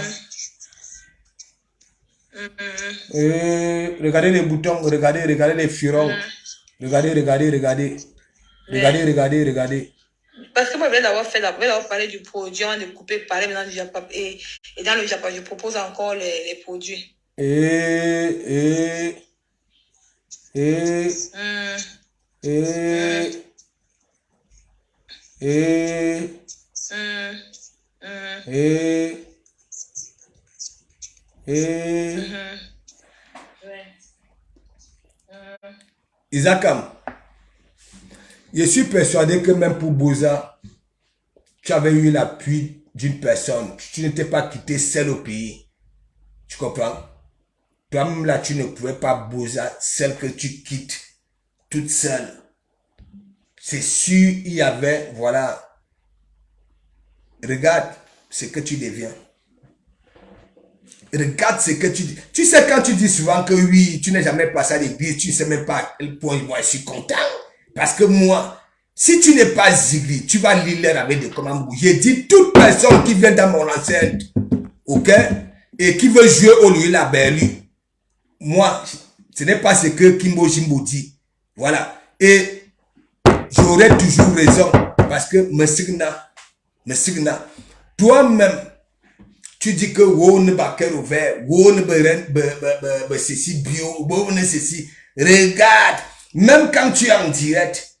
Regardez les boutons, regardez les furons. Regardez. Parce que moi, je vais d'abord parler du produit, on a découpé, parler maintenant du Japon. Et dans le Japon, je propose encore les produits. Isakam, je suis persuadé que même pour Boza, tu avais eu l'appui d'une personne. Tu n'étais pas quitté seul au pays. Tu comprends? Toi-même là, tu ne pouvais pas Boza, celle que tu quittes toute seule. C'est sûr, il y avait, voilà. Regarde ce que tu deviens. Regarde ce que tu dis. Tu sais quand tu dis souvent que oui, tu n'es jamais passé à l'église, tu ne sais même pas à quel point moi je suis content. Parce que moi, si tu n'es pas Zigli, tu vas lire avec des commandes. J'ai dit toute personne qui vient dans mon enceinte, ok, et qui veut jouer au lieu de la berlue, moi, ce n'est pas ce que Kimbo Jimbo dit. Voilà. Et j'aurai toujours raison. Parce que me signa, toi-même, tu dis que on ne va qu'être ouvert, on ne ceci bio, on ne ceci. Regarde, même quand tu es en direct,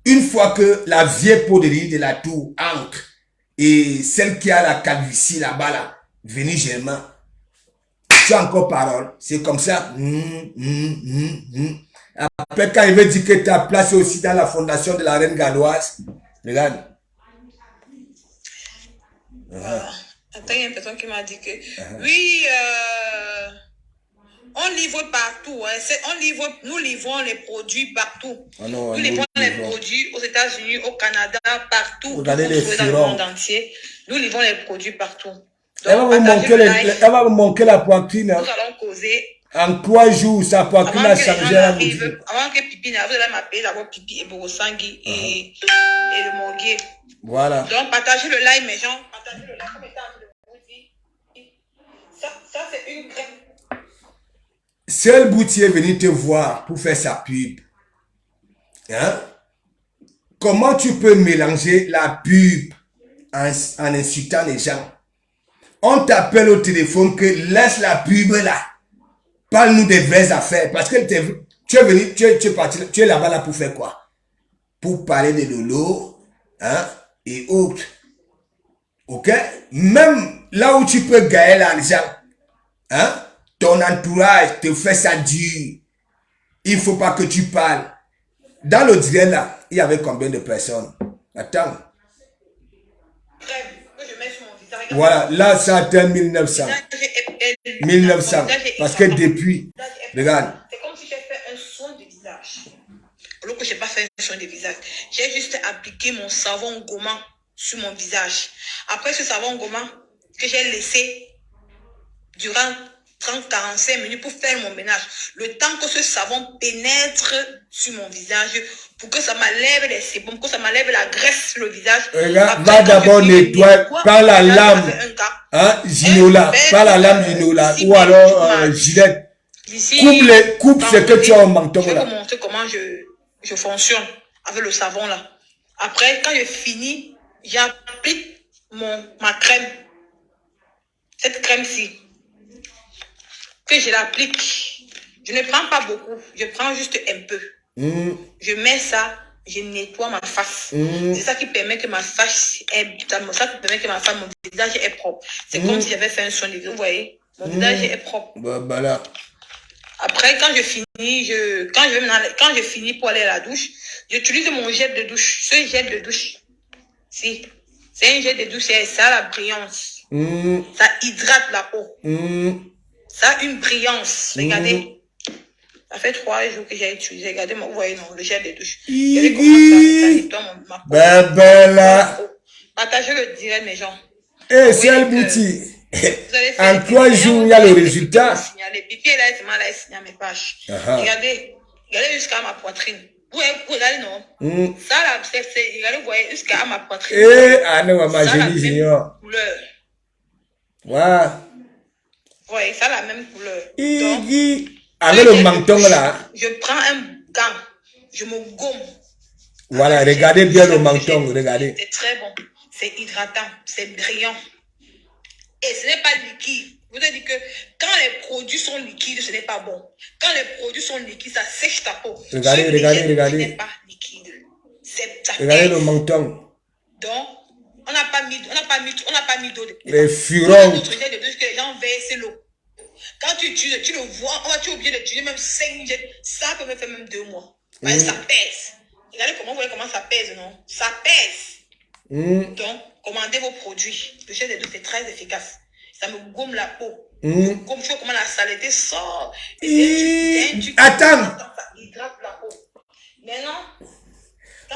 une fois que la vieille peau de la tour ancre et celle qui a la calvitie là-bas, là, venez germain, tu as encore parole. C'est comme ça. Après, quand il veut dire que tu as placé aussi dans la fondation de la reine galloise, regarde. Attends, il y a une personne qui m'a dit que oui, on livre partout. Hein. Nous livrons les produits partout. Nous livrons les produits aux États-Unis, au Canada, partout. Regardez les dans le monde entier. Nous livrons les produits partout. Donc, elle va vous manquer la poitrine. Nous allons causer En 3 jours, sa poitrine a changé. Avant que Pipi n'arrive, elle m'appelle d'abord Pipi et Borosangui et le Morguier. Voilà. Donc, partagez le live, mes gens. Partagez le live. Comme étant je vous dis. Ça c'est une crème. Seul Bouti est venu te voir pour faire sa pub. Hein? Comment tu peux mélanger la pub en insultant les gens? On t'appelle au téléphone que laisse la pub là. Parle-nous des vraies affaires. Parce que tu es venu, tu es parti, tu es là-bas là pour faire quoi? Pour parler de Lolo, hein, et autres. Ok? Même là où tu peux gagner l'argent, hein, ton entourage te fait ça dur. Il ne faut pas que tu parles. Dans le direct là, il y avait combien de personnes? Attends. Voilà, là ça atteint 1900. 1900. Parce que depuis, regarde. C'est comme si j'ai fait un soin de visage. Alors que je n'ai pas fait un soin de visage. J'ai juste appliqué mon savon gommant sur mon visage. Après ce savon gommant que j'ai laissé durant 30-45 minutes pour faire mon ménage. Le temps que ce savon pénètre sur mon visage pour que ça m'enlève les sébums, que ça m'enlève la graisse sur le visage. Regarde, va d'abord nettoyer par la lame. Hein, Ginola, par la lame Ginola. Ou alors Gillette. Coupe ce que tu as au menton là. Je vais vous montrer comment je fonctionne avec le savon là. Après, quand je finis, j'applique ma crème. Cette crème-ci. Que je l'applique. Je ne prends pas beaucoup. Je prends juste un peu. Je mets ça, je nettoie ma face. C'est ça qui permet que ma face mon visage est propre. C'est comme si j'avais fait un soin de visage. Vous voyez, mon visage est propre. Voilà. Après, quand je finis pour aller à la douche, j'utilise mon gel de douche. Ce gel de douche, si, c'est un gel de douche, ça a la brillance. Ça hydrate la peau. Ça a une brillance. Regardez. Ça fait 3 jours que j'ai utilisé. Regardez, vous voyez, non, le gel de douche. Regardez comment ça nettoie ma peau. Là. Partagez le direct, mes gens. Eh, c'est un bouti. En 3 jours, il y a le résultat. Pipi, là, il signale mes pages. Regardez jusqu'à ma poitrine. Vous regardez, non? Ça, là, regardez, vous voyez, jusqu'à ma poitrine. Eh, ah non, ma jolie junior. Couleur. Ouais. Oui, ça a la même couleur. Donc, avec le menton là. Je prends un gant, je me gomme. Voilà, regardez bien le menton, regardez. C'est très bon, c'est hydratant, c'est brillant. Et ce n'est pas liquide. Je vous ai dit que quand les produits sont liquides, ce n'est pas bon. Quand les produits sont liquides, ça sèche ta peau. Regardez. Ce n'est pas liquide. Regardez le menton. Donc, on n'a pas mis d'eau. Les furons. Notre gel de douche que les gens versent l'eau. Quand tu utilises, tu le vois, tu es obligé d'utiliser même 5 gels. Ça peut me faire même 2 mois. Parce que ça pèse. Regardez vous voyez comment ça pèse, non? Ça pèse. Donc, commandez vos produits. Le gel de douche est très efficace. Ça me gomme la peau. Comme tu vois comment la saleté sort. Attends. Ça hydrate la peau. Maintenant.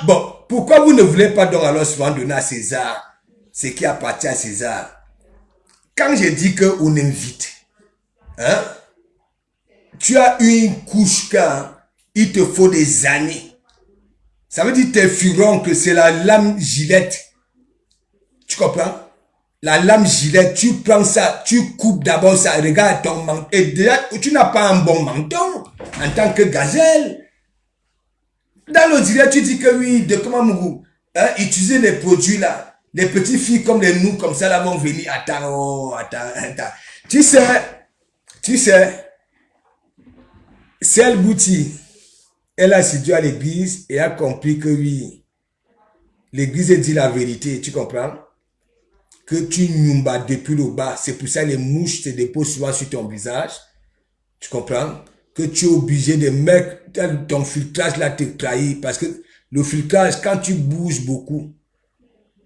Bon, pourquoi vous ne voulez pas donc alors souvent donner à César ce qui appartient à César? Quand je dis qu'on invite, hein, tu as une couche quand il te faut des années. Ça veut dire tes furons que c'est la lame Gillette. Tu comprends? La lame Gillette, tu prends ça, tu coupes d'abord ça, regarde ton menton. Et déjà, tu n'as pas un bon menton en tant que gazelle. Dans le direct, tu dis que oui, de comment Mougou, hein, utiliser les produits là. Les petites filles comme les nous, comme ça là, vont venir. Attends. Tu sais, Celle Bouti, elle a séduit à l'église et a compris que oui, l'église dit la vérité, tu comprends? Que tu nyumbas depuis le bas, c'est pour ça que les mouches se déposent souvent sur ton visage, tu comprends? Que tu es obligé de mettre ton filtrage là te trahir parce que le filtrage, quand tu bouges beaucoup,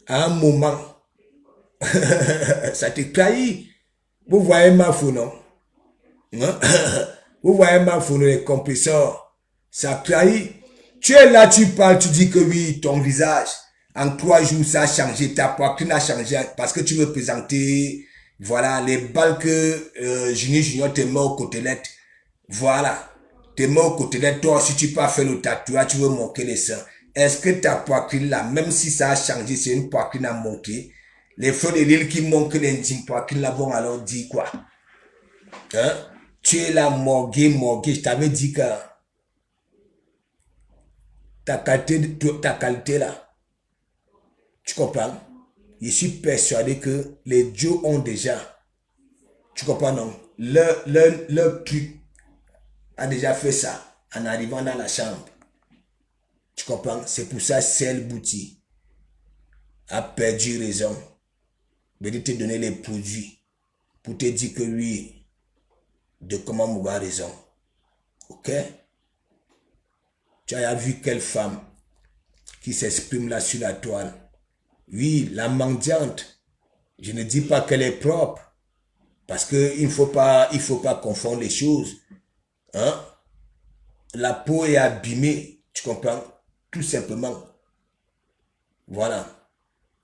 à un moment, ça te trahit. Vous voyez ma photo, non? Vous voyez ma photo, les compresseurs, ça trahit. Tu es là, tu parles, tu dis que oui, ton visage, en 3 jours, ça a changé, ta poitrine a changé parce que tu veux présenter, voilà, les balles que Junior te met aux côtelettes. Voilà. Tes mains au côté de toi, si tu peux faire le tatouage, tu veux montrer les seins. Est-ce que ta poitrine là, même si ça a changé, c'est une poitrine à montrer. Les fleurs de l'île qui montrent les poitrines là vont alors dire quoi? Hein? Tu es là, morgué. Je t'avais dit que ta qualité là, tu comprends? Je suis persuadé que les dieux ont déjà, tu comprends non? Leur truc a déjà fait ça en arrivant dans la chambre. Tu comprends? C'est pour ça Cell Bouti a perdu raison de te donner les produits pour te dire que oui, de comment Mouga a raison. Ok? Tu as vu quelle femme qui s'exprime là sur la toile? Oui, la mendiante. Je ne dis pas qu'elle est propre. Parce qu'il ne faut pas confondre les choses. Hein? La peau est abîmée. Tu comprends? Tout simplement. Voilà.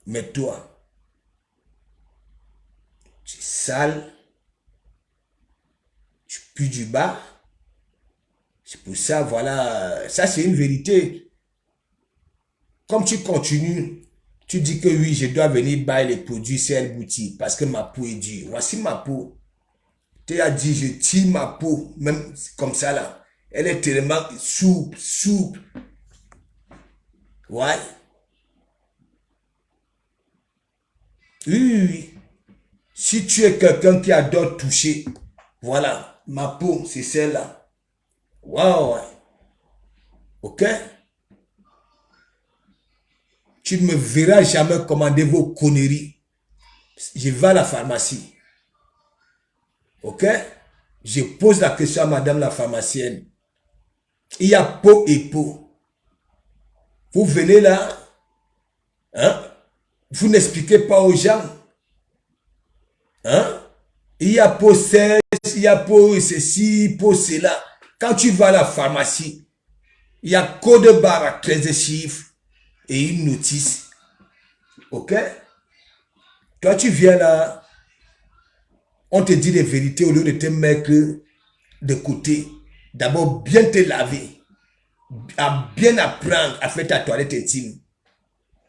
Mais toi, tu es sale. Tu pues du bas. C'est pour ça, voilà. Ça, c'est une vérité. Comme tu continues, tu dis que oui, je dois venir bailler les produits Cell Bouti parce que ma peau est dure. Voici ma peau. Tu as dit, je tire ma peau, même comme ça là. Elle est tellement souple. Ouais. Oui. Si tu es quelqu'un qui adore toucher, voilà, ma peau, c'est celle-là. Wow. Ok? Tu ne me verras jamais commander vos conneries. Je vais à la pharmacie. Ok? Je pose la question à madame la pharmacienne. Il y a peau et peau. Vous venez là, hein? Vous n'expliquez pas aux gens. Hein? Il y a peau sèche, il y a peau ceci, peau cela. Quand tu vas à la pharmacie, il y a code barre à 13 chiffres et une notice. Ok? Toi, tu viens là, on te dit les vérités au lieu de te mettre de côté. D'abord, bien te laver. À bien apprendre à faire ta toilette intime.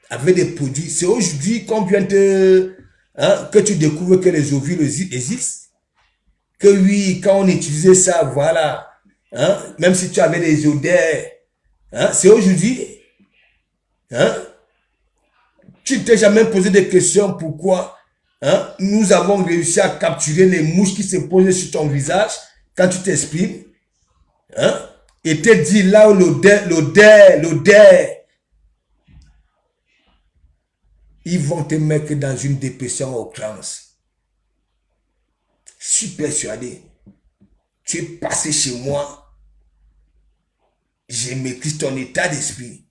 Avec des produits. C'est aujourd'hui qu'on vient que tu découvres que les ovules existent. Que oui, quand on utilisait ça, voilà. Hein, même si tu avais des odeurs. Hein, c'est aujourd'hui. Hein, tu ne t'es jamais posé des questions pourquoi nous avons réussi à capturer les mouches qui se posent sur ton visage quand tu t'exprimes. Hein, et te dit là où l'odeur. Ils vont te mettre dans une dépression au trans. Je suis persuadé. Tu es passé chez moi. Je maîtrise ton état d'esprit.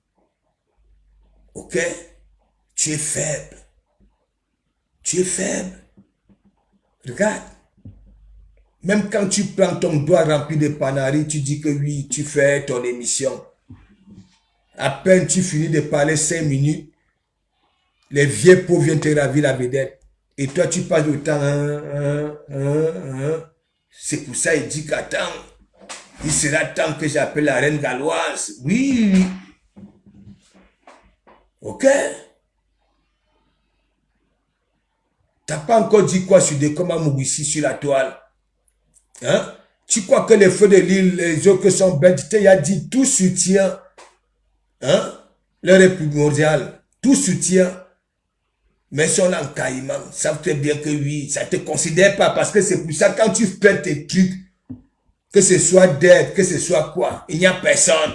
Ok? Tu es faible. Tu es faible. Regarde. Même quand tu prends ton doigt rempli de panaris, tu dis que oui, tu fais ton émission. À peine tu finis de parler 5 minutes, les vieux peaux viennent te ravir la vedette. Et toi, tu passes le temps. C'est pour ça qu'il dit qu'attends, il sera temps que j'appelle la reine galloise. Oui. Ok? T'as pas encore dit quoi sur des comment Mougouissi sur la toile? Hein? Tu crois que les feux de l'île, les autres sont bêtes? Il a dit tout soutien. Hein? Leur est primordial. Tout soutien. Mais ils sont là en caïman. Savent très bien que oui, ça ne te considère pas. Parce que c'est pour ça quand tu fais tes trucs, que ce soit d'aide, que ce soit quoi, il n'y a personne.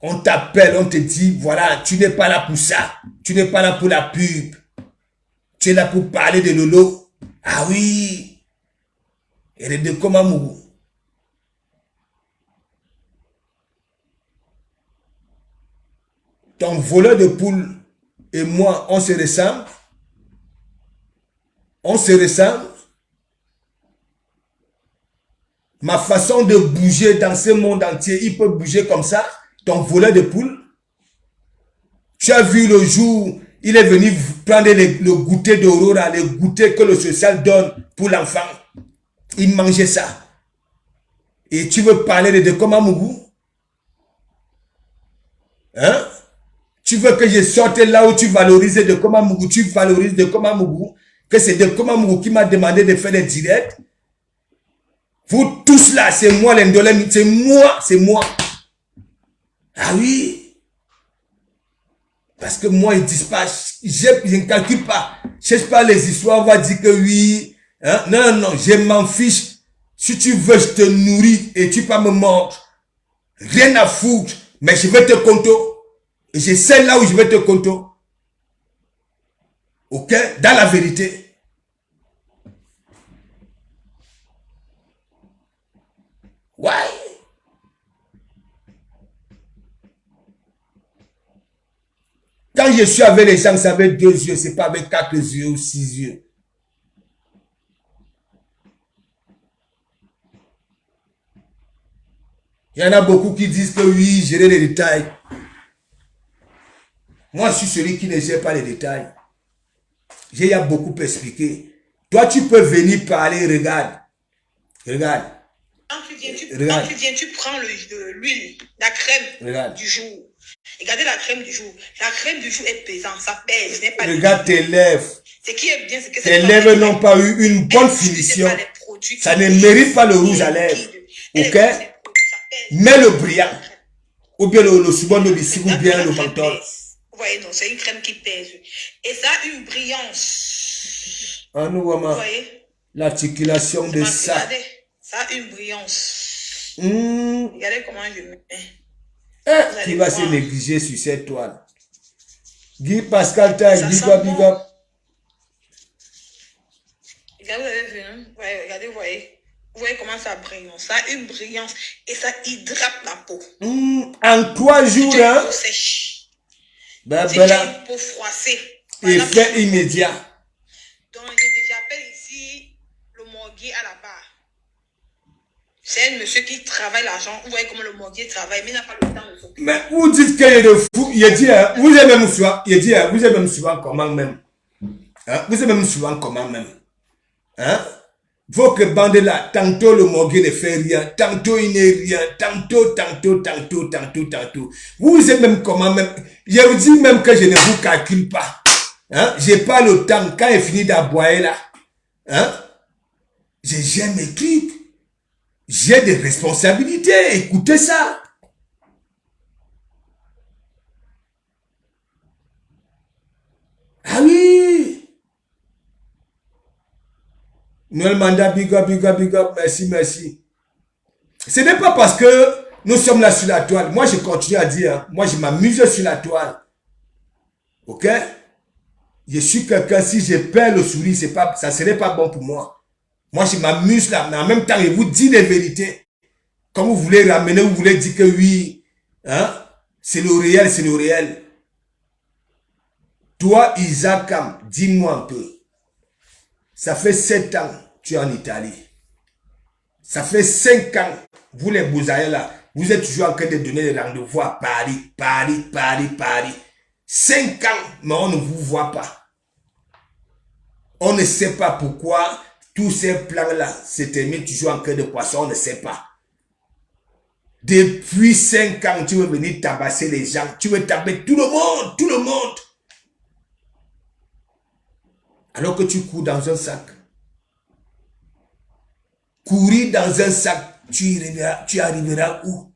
On t'appelle, on te dit, voilà, tu n'es pas là pour ça. Tu n'es pas là pour la pub. Tu es là pour parler de Lolo. Ah oui. Et de comment Mougou. Ton voleur de poule et moi, on se ressemble. On se ressemble. Ma façon de bouger dans ce monde entier, il peut bouger comme ça. Ton voleur de poule. Tu as vu le jour, il est venu prendre le goûter d'Aurora, le goûter que le social donne pour l'enfant. Il mangeait ça. Et tu veux parler de Dekoma Mugu? Hein? Tu veux que je sorte là où tu valorises Dekoma Mugu, tu valorises Dekoma Mugu, que c'est Dekoma Mugu qui m'a demandé de faire des directs? Vous tous là, c'est moi l'indolème, c'est moi. Ah oui. Parce que moi, ils disent pas, je ne calcule pas. Je ne cherche pas les histoires, on va dire que oui. Hein? Non, non, non, je m'en fiche. Si tu veux, je te nourris et tu peux me mordre. Rien à foutre. Mais je vais te compter. Et je sais là où je vais te compter. Ok? Dans la vérité. Ouais. Quand je suis avec les gens, c'est avec 2 yeux, c'est pas avec 4 yeux ou 6 yeux. Il y en a beaucoup qui disent que oui, gérer les détails. Moi, je suis celui qui ne gère pas les détails. J'ai beaucoup expliqué. Toi, tu peux venir parler, regarde. Regarde. Quand tu viens, tu prends l'huile, la crème du jour. Regardez la crème du jour. La crème du jour est pesante, ça pèse. Pas regarde tes lèvres. Ce qui est bien, c'est que tes lèvres n'ont pas eu une bonne finition. Ça ne mérite pas le rouge à lèvres. Ok? Mets le brillant. Ou bien le souvent de l'ici, ou bien le menthol. Vous voyez, non, c'est une crème qui pèse. Et ça a une brillance. Ah, nous, vous voyez? L'articulation de ça. Regardez, ça a une brillance. Regardez comment je mets. Qui va se négliger sur cette toile? Guy Pascal Taille, big up, big up. Regardez, vous avez vu, hein? Ouais, regardez, vous voyez. Vous voyez comment ça brille. Ça a une brillance et ça hydrate la peau. En 3 jours, si hein? Peau sèche. Ben, si tu as une peau froissée. Effet immédiat. Donc, j'appelle ici le morguier à la barre. C'est un monsieur qui travaille l'argent. Vous voyez comment le morguier travaille, mais il n'a pas le temps de s'occuper. Mais vous dites qu'il est de fou. Il dit, hein, vous êtes même souvent, vous êtes même souvent comment même. Hein? Vous êtes même souvent comment même. Hein? Votre bande là, tantôt le morguier ne fait rien, tantôt il n'est rien, tantôt. Vous êtes même comment même. Je vous dis même que je ne vous calcule pas. Hein? J'ai pas le temps. Quand il finit d'aboyer là, hein? J'aime mes trucs. J'ai des responsabilités. Écoutez ça. Ah oui. Noël Manda, big up, merci. Ce n'est pas parce que nous sommes là sur la toile. Moi, je continue à dire, hein, moi, je m'amuse sur la toile. Ok? Je suis quelqu'un, si je perds le sourire, ça ne serait pas bon pour moi. Moi, je m'amuse là, mais en même temps, je vous dis les vérités. Quand vous voulez ramener, vous voulez dire que oui, hein, c'est le réel. Toi, Isakam, dis-moi un peu. Ça fait 7 ans, tu es en Italie. Ça fait 5 ans, vous les Bouzaïens là, vous êtes toujours en train de donner des rendez-vous à Paris. 5 ans, mais on ne vous voit pas. On ne sait pas pourquoi tous ces plans-là se terminent toujours en queue de poisson, on ne sait pas. Depuis 5 ans, tu veux venir tabasser les gens, tu veux taper tout le monde. Alors que tu cours dans un sac. Courir dans un sac, tu arriveras où?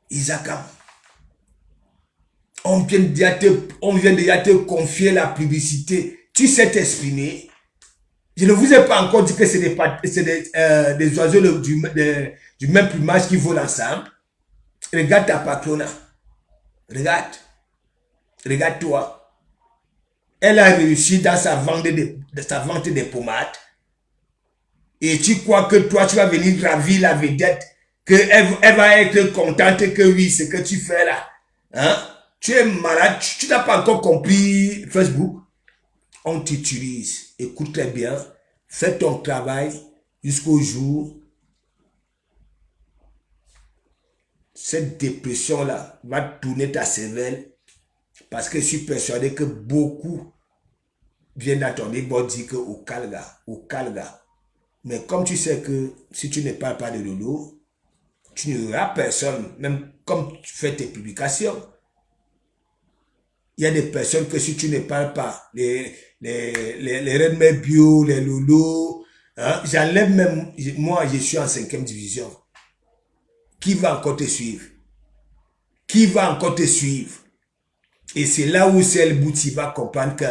Isakam. On vient déjà te confier la publicité. Tu sais t'exprimer. Je ne vous ai pas encore dit que c'est des oiseaux du même plumage qui volent ensemble. Regarde ta patrona. Regarde-toi. Elle a réussi dans sa vente des pommades. Et tu crois que toi, tu vas venir ravir la vedette, qu'elle va être contente que oui, ce que tu fais là. Hein? Tu es malade, tu n'as pas encore compris Facebook. On t'utilise. Écoute très bien. Fais ton travail jusqu'au jour. Cette dépression-là va tourner ta cervelle. Parce que je suis persuadé que beaucoup viennent d'entendre dire que au calga. Mais comme tu sais que si tu ne parles pas de Lolo, tu n'auras personne, même comme tu fais tes publications. Il y a des personnes que si tu ne parles pas, les Redmen Bio, les Lolo, hein, j'enlève même, moi je suis en 5e division. Qui va encore te suivre? Qui va encore te suivre? Et c'est là où Cell Bouti va comprendre que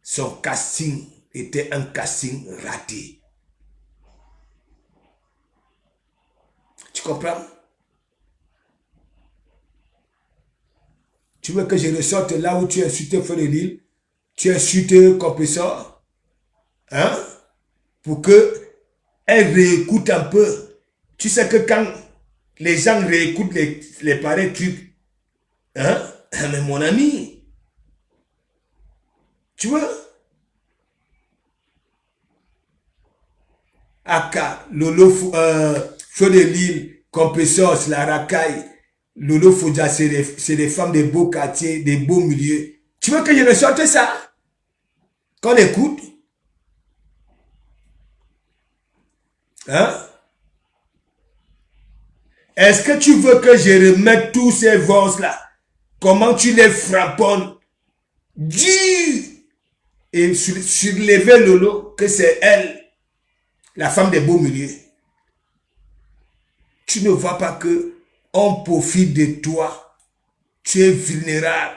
son casting était un casting raté. Tu comprends? Tu veux que je ressorte là où tu as insulté Feu de Lille, tu as insulté Compressor, hein? Pour que elle réécoute un peu. Tu sais que quand les gens réécoutent les pareils trucs, hein? Mais mon ami, tu vois? Aka, Lolo, Feu de Lille, Compressor, la racaille, Lolo Fodja, c'est des femmes de beaux quartiers, des beaux milieux. Tu veux que je ressorte ça? Qu'on écoute? Hein? Est-ce que tu veux que je remette tous ces vos-là? Comment tu les frapponnes? Dis! Et surlever Lolo, que c'est elle, la femme des beaux milieux. Tu ne vois pas que on profite de toi. Tu es vulnérable.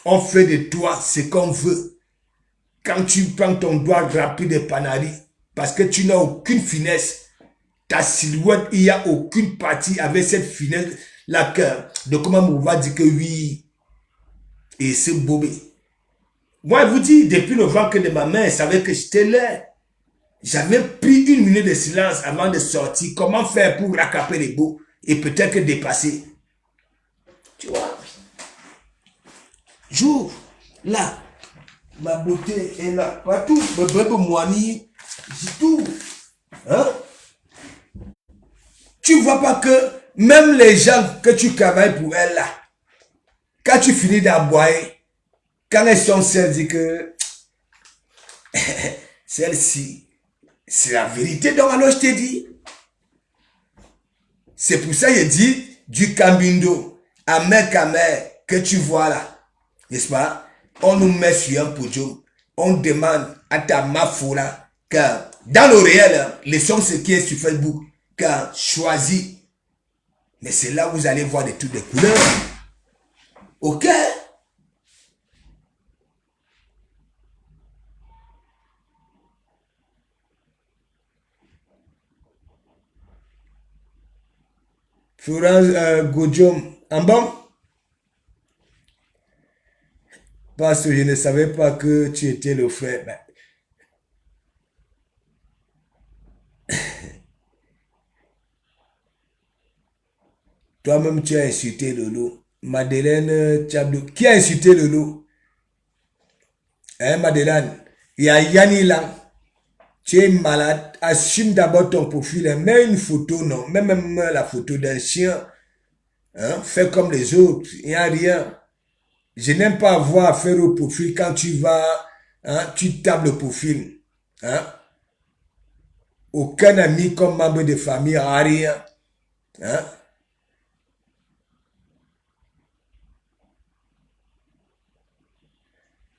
On fait de toi ce qu'on veut. Quand tu prends ton doigt rempli de panaris, parce que tu n'as aucune finesse, ta silhouette, il n'y a aucune partie avec cette finesse, la cœur. De comment on va dire que oui, et c'est bobé. Moi, je vous dis, depuis le ventre de ma mère, elle savait que j'étais là. J'avais pris 1 minute de silence avant de sortir. Comment faire pour rattraper les beaux et peut-être que dépasser. Tu vois? Jour, là, ma beauté est là. Partout, me bébé moigny, j'ai tout. Hein? Tu vois pas que même les gens que tu travailles pour elles là, quand tu finis d'aboyer, quand elles sont celles disent que celle-ci, c'est la vérité. Donc alors je t'ai dit. C'est pour ça que je dis du Cambindo à mec que tu vois là. N'est-ce pas? On nous met sur un podium. On demande à ta mafo là, car dans le réel, laissons ce qui est sur Facebook, car choisis. Mais c'est là où vous allez voir de toutes les couleurs. Ok? Florence Godjom, en bon? Parce que je ne savais pas que tu étais le frère. Ben. Toi-même, tu as insulté Lolo. Madeleine Tchabdou. Qui a insulté Lolo? Hein, Madeleine? Il y a Yanni là. Tu es malade. Assume d'abord ton profil. Mets une photo, non. Même la photo d'un chien. Hein? Fais comme les autres. Il n'y a rien. Je n'aime pas avoir affaire au profil quand tu vas, hein, tu tapes le profil. Hein? Aucun ami comme membre de famille, rien. Hein?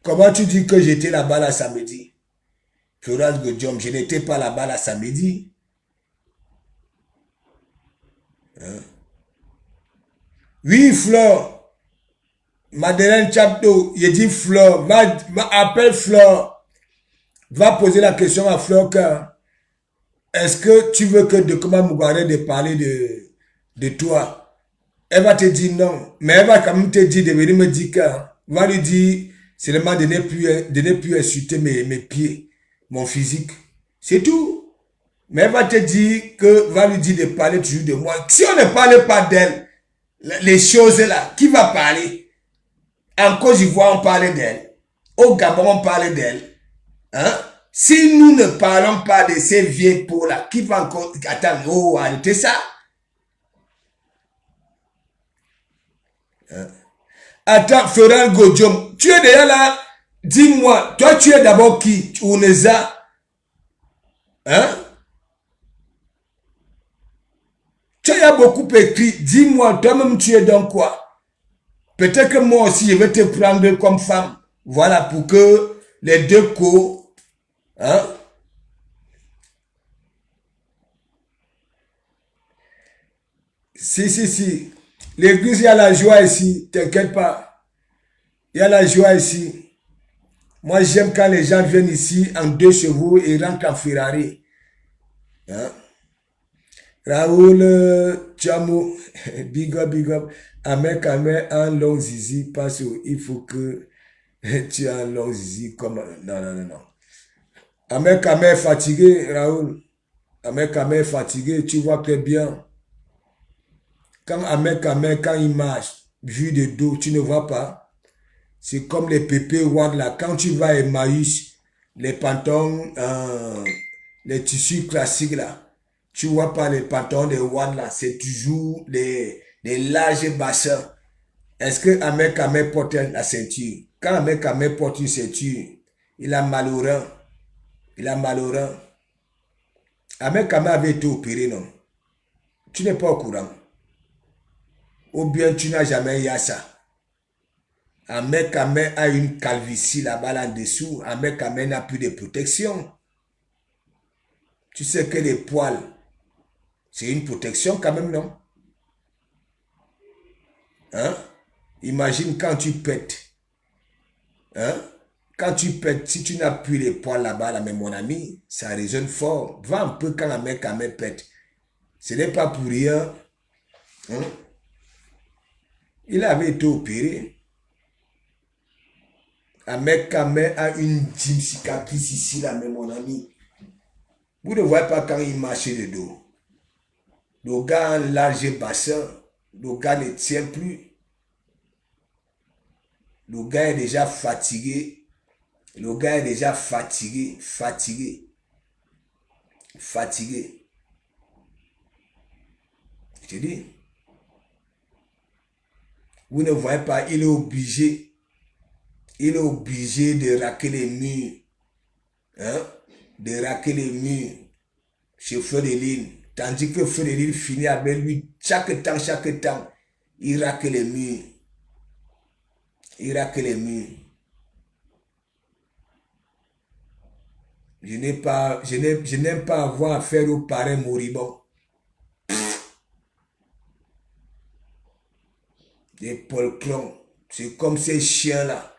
Comment tu dis que j'étais là-bas la samedi? Florence Godjom, je n'étais pas là-bas la samedi. Hein? Oui, Flore. Madeleine Tchabdou, il dit Flore, appelle Flore. Va poser la question à Flore que est-ce que tu veux que de comment Mougaré de parler de toi? Elle va te dire non. Mais elle va quand même te dire de venir me dire que va lui dire seulement de ne plus insulter mes pieds, mon physique. C'est tout. Mais elle va te dire que va lui dire de parler toujours de moi. Si on ne parle pas d'elle, les choses là, qui va parler? En Côte d'Ivoire, on parle d'elle. Au Gabon, on parle d'elle. Hein? Si nous ne parlons pas de ces vieilles peaux-là, qui va encore... Attends, oh, arrêtez ça. Hein? Attends, Florent Godjom, tu es déjà là. Dis-moi, toi, tu es d'abord qui? Ouneza? Hein? Tu es beaucoup écrit. Dis-moi, toi-même, tu es dans quoi? Peut-être que moi aussi, je vais te prendre comme femme. Voilà, pour que les deux hein? Si. L'église, il y a la joie ici. T'inquiète pas. Il y a la joie ici. Moi, j'aime quand les gens viennent ici en 2 chevaux et rentrent en Ferrari. Hein? Raoul Tchamo, big up. Amek, un long zizi, parce qu'il faut que tu aies un long zizi comme... Non. Amek, fatigué, Raoul. Amek, fatigué, tu vois très bien. Quand Amek, quand il marche, vu de dos, tu ne vois pas. C'est comme les pépés Wad là. Quand tu vas à Emmaüs, les pantalons, les tissus classiques là, tu vois pas les pantalons de Wad là. C'est toujours des larges bassins. Est-ce que Amek porte la ceinture? Quand Amek porte une ceinture, il a mal au rein. Amek avait été opéré, non? Tu n'es pas au courant. Ou bien tu n'as jamais eu ça. Amek a une calvitie là-bas là en dessous. Amek n'a plus de protection. Tu sais que les poils, c'est une protection quand même, non? Hein? Imagine quand tu pètes. Hein? Quand tu pètes, si tu n'as plus les poils là-bas, là, mais mon ami, ça résonne fort. Va un peu quand Amek pète. Ce n'est pas pour rien. Hein? Il avait été opéré. Amek a une cicatrice ici, là, mais mon ami. Vous ne voyez pas quand il marche de dos. Le gars a un large bassin. Le gars ne tient plus. Le gars est déjà fatigué. Fatigué. Je dis. Vous ne voyez pas, il est obligé de raquer les murs. Hein? De raquer les murs chez Feudeline. Tandis que Feudeline finit avec lui chaque temps, il raque les murs. Je n'aime pas avoir affaire au parrain moribond. Des polcrons. C'est comme ces chiens-là,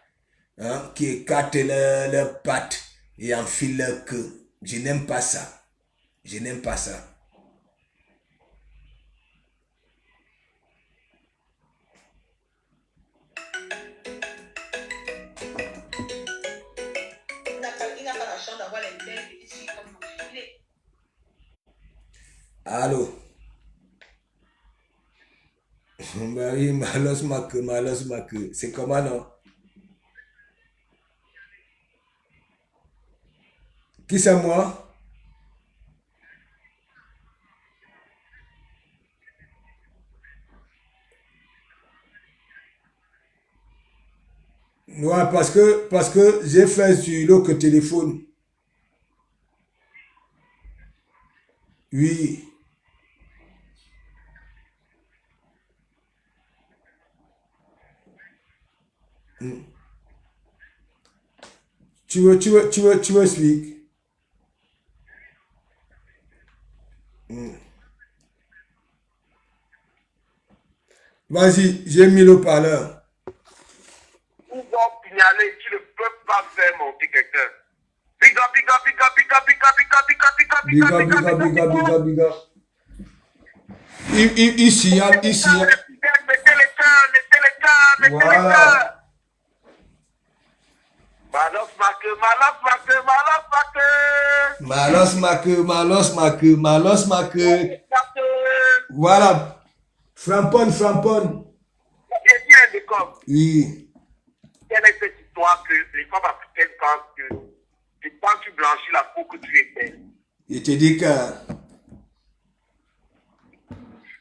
hein, qui écartent leurs pattes et enfilent leur queue. Je n'aime pas ça. Il n'a pas la chance d'avoir les belles petites filles comme nous. Allô? Marie, malos ma queue. C'est comment, non? Qui c'est moi? Ouais, parce que j'ai fait sur l'autre téléphone. Oui. Tu veux expliquer? Vas-y, j'ai mis le parleur. Pour signaler, tu ne peux pas faire monter quelqu'un. Big up. Il signale. Mettez les cœurs. Voilà. Malos ma queue. Voilà. Frampon. J'ai dit un décor. Oui. Quelle est cette histoire que les femmes africaines pensent que c'est quand tu blanchis la peau que tu es belle? Je te dis que...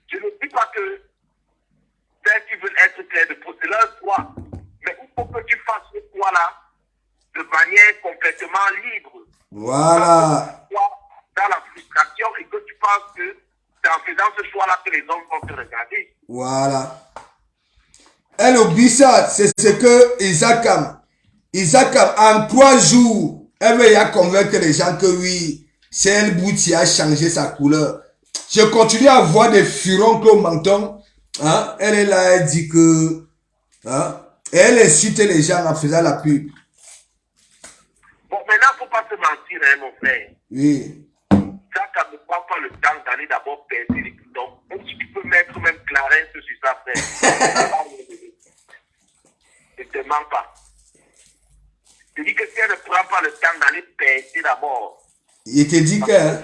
Je ne dis pas que celles qui veulent être claires de peau, c'est leur choix. Mais il faut que tu fasses ce choix-là de manière complètement libre. Voilà. Dans la frustration et que tu penses que c'est en faisant ce choix-là que les hommes vont te regarder. Voilà. Elle oublie ça, c'est ce que Isaac, en 3 jours, elle veut y convaincre les gens que oui, c'est elle bout qui a changé sa couleur. Je continue à voir des furoncles au menton. Hein? Elle est là, elle dit que... Hein? Et elle incite les gens en faisant la pub. Bon, maintenant, il ne faut pas se mentir, hein, mon frère. Oui. Ça ne prend pas le temps d'aller d'abord percer les boutons. Même si tu peux mettre même Clarence sur sa frère. Ne te mens pas. Je dis que si elle ne prend pas le temps d'aller percer d'abord. Il te dit que... Hein?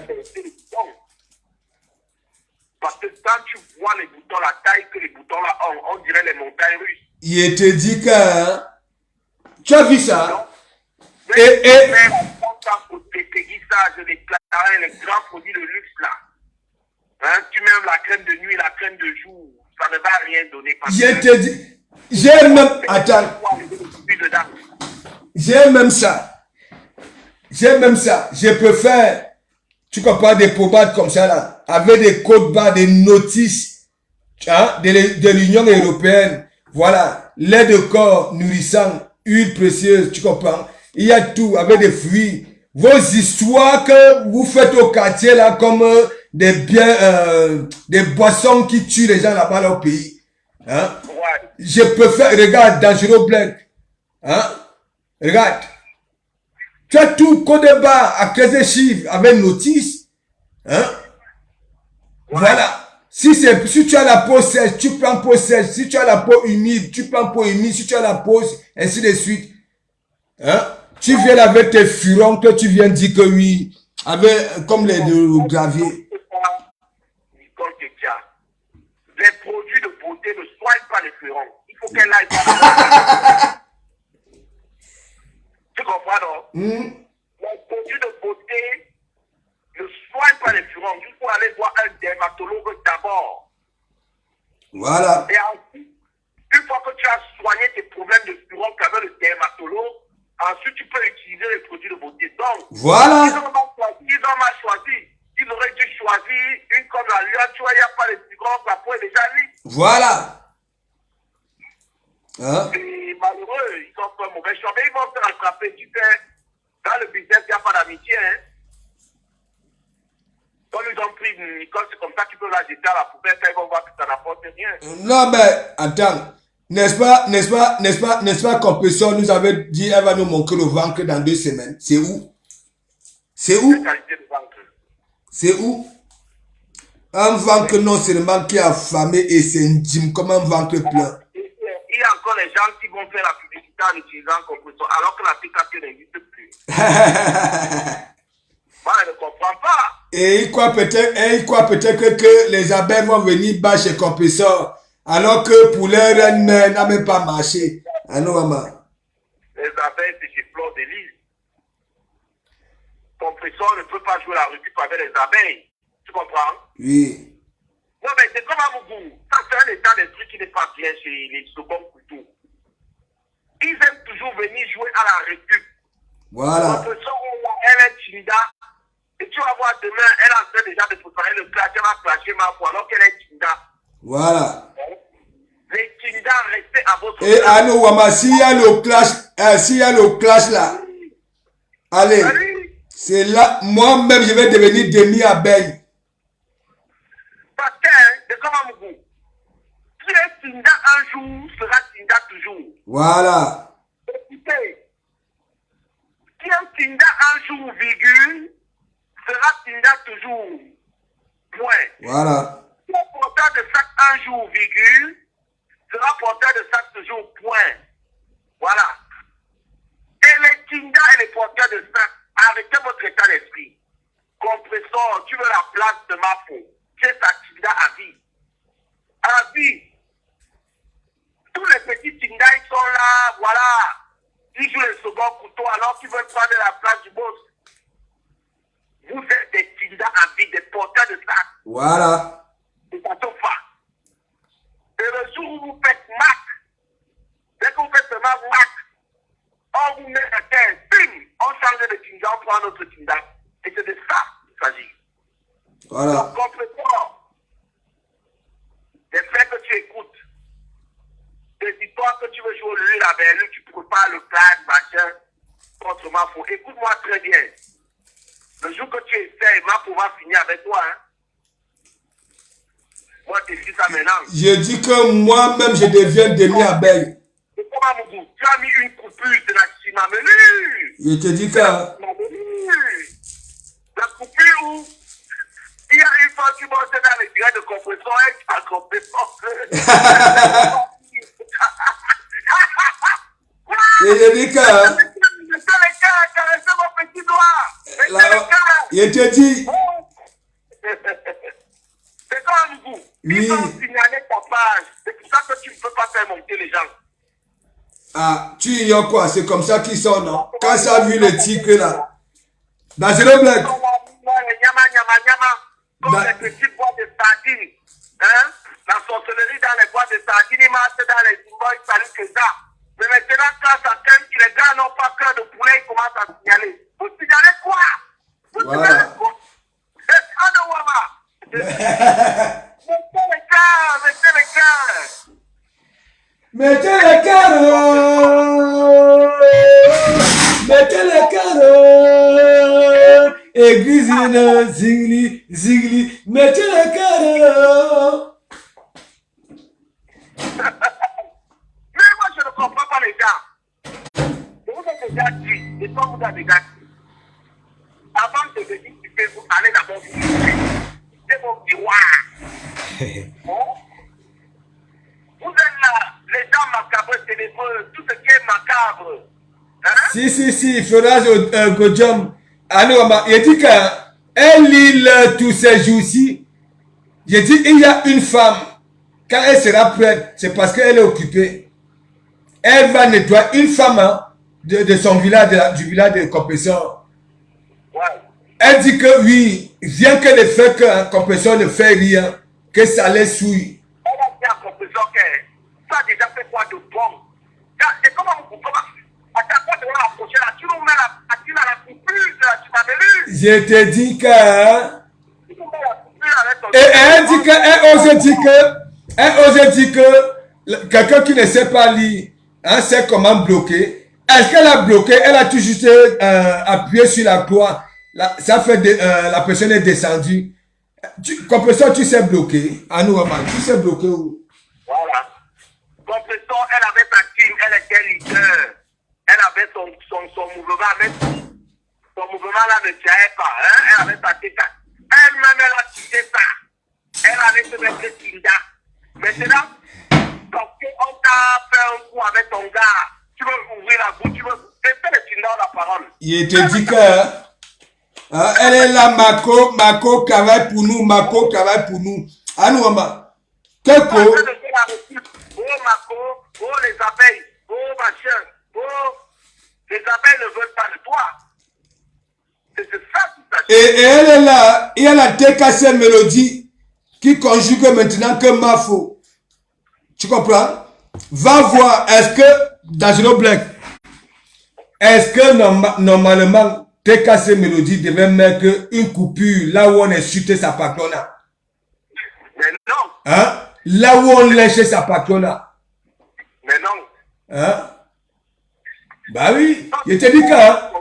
Parce que quand tu vois les boutons, la taille que les boutons là ont, on dirait les montagnes russes. Il te dit que... Hein? Tu as vu ça? Donc, même pour tes aiguisages, les clarins, les grands produits de luxe là. Hein, tu mets la crème de nuit, la crème de jour, ça ne va rien donner. Je te dis... J'ai même... Attends. J'ai même ça. Je peux faire... Tu comprends des pommades comme ça là, avec des codes barres, des notices hein, de l'Union européenne. Voilà, lait de corps nourrissant, huile précieuse, tu comprends. Il y a tout avec des fruits. Vos histoires que vous faites au quartier là comme des biens, des boissons qui tuent les gens là-bas dans le pays. Hein? Je peux faire, regarde, Dangereux Black. Hein? Regarde. Tu as tout code barre à 15 chiffres avec notice. Hein? Voilà. Si tu as la peau sèche, tu prends peau sèche. Si tu as la peau humide, tu prends peau humide. Si tu as la peau, ainsi de suite. Hein? Tu viens avec tes furons que tu viens dire que oui. Avec, comme les de gravier. Nicole Ketia, les produits de beauté ne soignent pas les furons. Il faut qu'elle aille. Tu comprends, non? Les produits de beauté ne soignent pas les furons. Il faut aller voir un dermatologue d'abord. Voilà. Et ensuite, une fois que tu as soigné tes problèmes de furons avec le dermatologue, ensuite tu peux utiliser les produits de beauté. Donc, voilà. Ils ont mal choisi. Ils auraient dû choisir une comme la lune. Tu vois, il n'y a pas de furons, la peau est déjà lisse. Voilà. Hein? Et malheureux, ils ont fait un mauvais choix. Mais ils vont se rattraper. Tu sais, dans le business, il n'y a pas d'amitié. Hein? Quand ils ont pris Nicole, c'est comme ça qu'ils peuvent la jeter à la poubelle. Ils vont voir que ça n'apporte rien. Non, mais attends. N'est-ce pas Compression nous avait dit elle va nous manquer le ventre dans 2 semaines. C'est où? C'est où? C'est où? Un ventre non seulement qui est affamé et c'est intime comme un ventre plein. Il y a encore les gens qui vont faire la publicité en utilisant Compression alors que l'application n'existe plus. Moi, je ne comprends pas. Et il croit peut-être que les abeilles vont venir bas chez Compresseur alors que pour leur reine mère n'a même pas marché. Ah non, maman. Les abeilles, c'est chez Fleur de Lys. Compresseur ne peut pas jouer la récup avec les abeilles. Tu comprends? Oui. Non, mais c'est comme à Mougou. Ça, c'est un état d'esprit qui n'est pas bien chez les seconds couteaux. Ils aiment toujours venir jouer à la récup. Voilà. Compresseur, elle est timide. Et tu vas voir demain, elle est en train déjà de préparer le clash. Elle va clasher ma foi alors qu'elle est timide. Voilà. Les timides, restez à votre et à nous, Wama, s'il y a le clash là, allez, c'est là, moi-même, je vais devenir demi-abeille. Parce que, c'est comme un mougou. Qui est Tinda un jour, sera Tinda toujours. Voilà. Écoutez, qui est Tinda un jour, virgule, sera Tinda toujours. Point. Voilà. Qui est porteur de sac un jour, virgule, sera porteur de sac toujours. Point. Voilà. Et les Tinda et les porteurs de sac, arrêtez votre état d'esprit. Compresseur, tu veux la place de ma peau. C'est ta Tinda à vie. À vie. Tous les petits Tinda, ils sont là, voilà. Ils jouent le second couteau alors qu'ils veulent prendre la place du boss. Vous êtes des Tinda à vie, des porteurs de sac. Voilà. C'est à tout fa. Et le jour où vous faites Mac, dès que vous faites seulement Mac, on vous met à terre, bim, on change de Tinda, on prend notre Tinda. Et c'est de ça qu'il s'agit. Voilà. Donc, compresseur, la Berlue, tu prépares le plan, machin, contre Mafo. Écoute-moi très bien. Le jour que tu essaies, Mafo va finir avec toi. Hein. Moi, tu dis ça maintenant. Je dis que moi-même, je deviens demi-abeille. C'est comme à Mougou. Tu as mis une coupure de la cimamelu. Je te dis que... La coupure où il y a une fois que tu montes dans les tirets de compression et tu as compresseur. Je dis que... Mettez les cœurs, caressez mon petit doigt. Mettez les cœurs. Je te dis... C'est comme un goût. Oui. Ils ont signalé ta page. C'est pour ça que tu ne peux pas faire monter les gens. Ah, tu ignores quoi? C'est comme ça qu'ils sont, non? Quand ça a vu le tigre là. Dans le blague. Comme les petites boîtes de sardines. Hein? La sorcellerie dans les boîtes de sardines, ils marchent dans les symboles, ils saluent que ça. Mais maintenant, quand ça t'aime, les gars n'ont pas cœur de poulet, ils commencent à signaler. Vous signalez quoi? Vous signalez quoi? C'est ça de Wama. Mettez les cœurs, mettez les cœurs. Mettez les carreaux. Mettez les carreaux. Église zigli, zigli. Mettez les carreaux. Mais moi, je ne comprends pas les gars. Je vous ai déjà dit, et toi, vous avez déjà dit. Avant de venir sur Facebook, allez d'abord vous c'est mon miroir. Bon? Vous êtes là, les gens macabres, ténébreux, tout ce qui est macabre. Hein? Si, il fera Godjam. Alors, il dit qu'elle lit tous ces jours-ci. Je dis, il y a une femme. Quand elle sera prête, c'est parce qu'elle est occupée. Elle va nettoyer une femme de son village, du village de Compresseur. Ouais. Elle dit que oui, rien que le fait que Compresseur ne fait rien, que ça les souille. Elle a dit à Compresseur que ça a déjà fait quoi de bon. Et comment vous pouvez à chaque fois que vous approchez là, tu nous mets la coupure de la chimamelu. Je te dis que... Tu nous mets la coupure avec ton... Et elle dit que, elle ose dire que quelqu'un qui ne sait pas lire, hein, sait comment bloquer. Est-ce qu'elle a bloqué? Elle a tout juste appuyé sur la croix. Ça fait la personne est descendue. Compresseur, tu sais bloquer. À nous, tu sais bloquer où? Voilà. Compresseur, elle avait sa team, elle était leader. Elle avait son mouvement, mais son mouvement là ne tirait pas. Hein? Elle avait sa tête. Elle-même, elle a quitté ça. Elle avait se mettre Tinda. Maintenant, quand on t'a fait un coup avec ton gars, tu veux ouvrir la bouche, tu veux fais le Tinda la parole. Il te dit que elle est là, Mako travaille pour nous, Mako travaille pour nous. À nous, Quelque Oh Mako, oh les abeilles, oh machin, oh les abeilles ne veulent pas de toi. C'est ça qui s'agit. Et elle est là, il y a la TKC mélodie qui conjugue maintenant que Mafo. Tu comprends? Va voir, est-ce que, dans une blague, est-ce que normalement, TKC mélodie devait mettre une coupure là où on est chuté sa patrona? Mais non. Hein? Là où on lèche sa patrona. Mais non. Hein? Bah oui, je te dis que hein,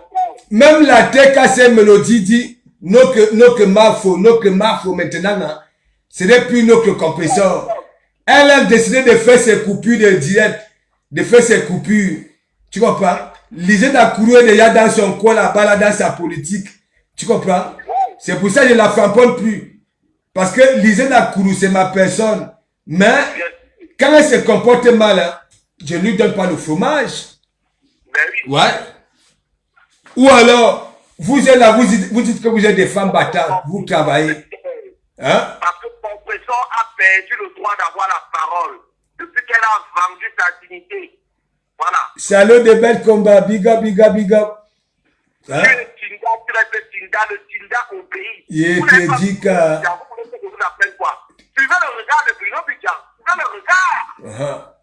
même la TKC mélodie dit notre Mafo maintenant, hein, ce n'est plus notre compresseur. Elle a décidé de faire ses coupures de direct, de faire ses coupures. Tu comprends? Lisez la courroie déjà dans son coin là-bas, là, dans sa politique. Tu comprends? C'est pour ça que je ne la framponne plus. Parce que Lisez la courroie, c'est ma personne. Mais, quand elle se comporte mal, hein, je ne lui donne pas le fromage. Ouais. Ou alors, vous êtes là, vous dites que vous êtes des femmes battantes, vous travaillez. Hein? Parce que Compresseur a perdu le droit d'avoir la parole depuis qu'elle a vendu sa dignité. Voilà. Salut de belles combats, big up, big up, big up. Hein? Tu restes le Tinda au pays. Il te dit que... Vous appelez quoi? Suivez le regard de Bruno Bidjan. Suivez le regard.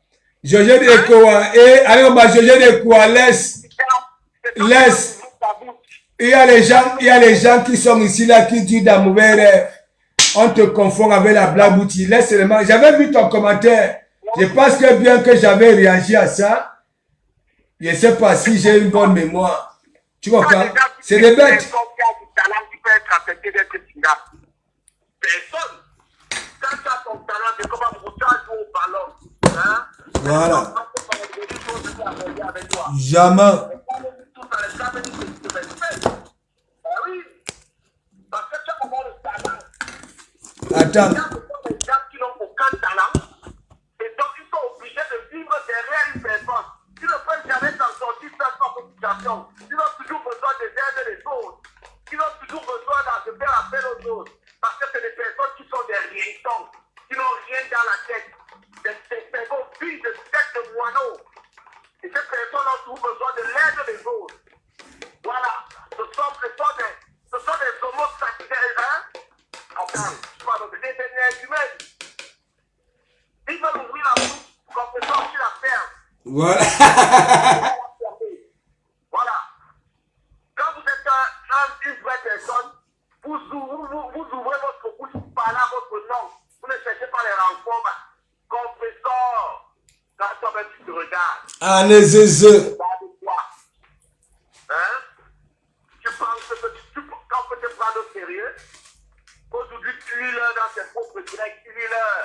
Jojo de Koua, et allez, Jojo de Koua, laisse. Il y a les gens qui sont ici là qui disent dans mauvais rêve. On te confond avec la blague outil. Laisse seulement. J'avais vu ton commentaire. Je pense que bien que j'avais réagi à ça. Je ne sais pas si j'ai une bonne mémoire. Tu comprends? C'est des des bêtes. Qui a du talent qui peut être affecté d'être Tinga. Personne. Quand tu as ton talent, c'est comme un mouton joue au ballon. Hein? Voilà. Jamais. Attends. Il y a des gens qui n'ont aucun talent et donc ils sont obligés de vivre derrière une personne. Ils ne peuvent jamais s'en sortir sans communication. Ils ont toujours besoin des aides des autres. Ils ont toujours besoin de faire appel aux autres. Parce que c'est des personnes qui sont des rientons, qui n'ont rien dans la tête. Des personnes vides de tête de moineaux. Et ces personnes ont toujours besoin de l'aide des autres. Voilà. Ce sont des homos sacrés, hein? Attends, des êtres humains. Ils veulent ouvrir la bouche comme ça sur la ferme. Voilà. Voilà. Quand vous êtes une vraie personne, vous ouvrez votre bouche, vous parlez à votre nom. Vous ne cherchez pas les rencontres. Confesseur, quand toi-même tu te regardes. Allez-y. Regarde toi. Hein? Tu penses que quand on peut te prendre au sérieux, aujourd'hui tu lis-leur dans tes propres directs, tu lis-leur.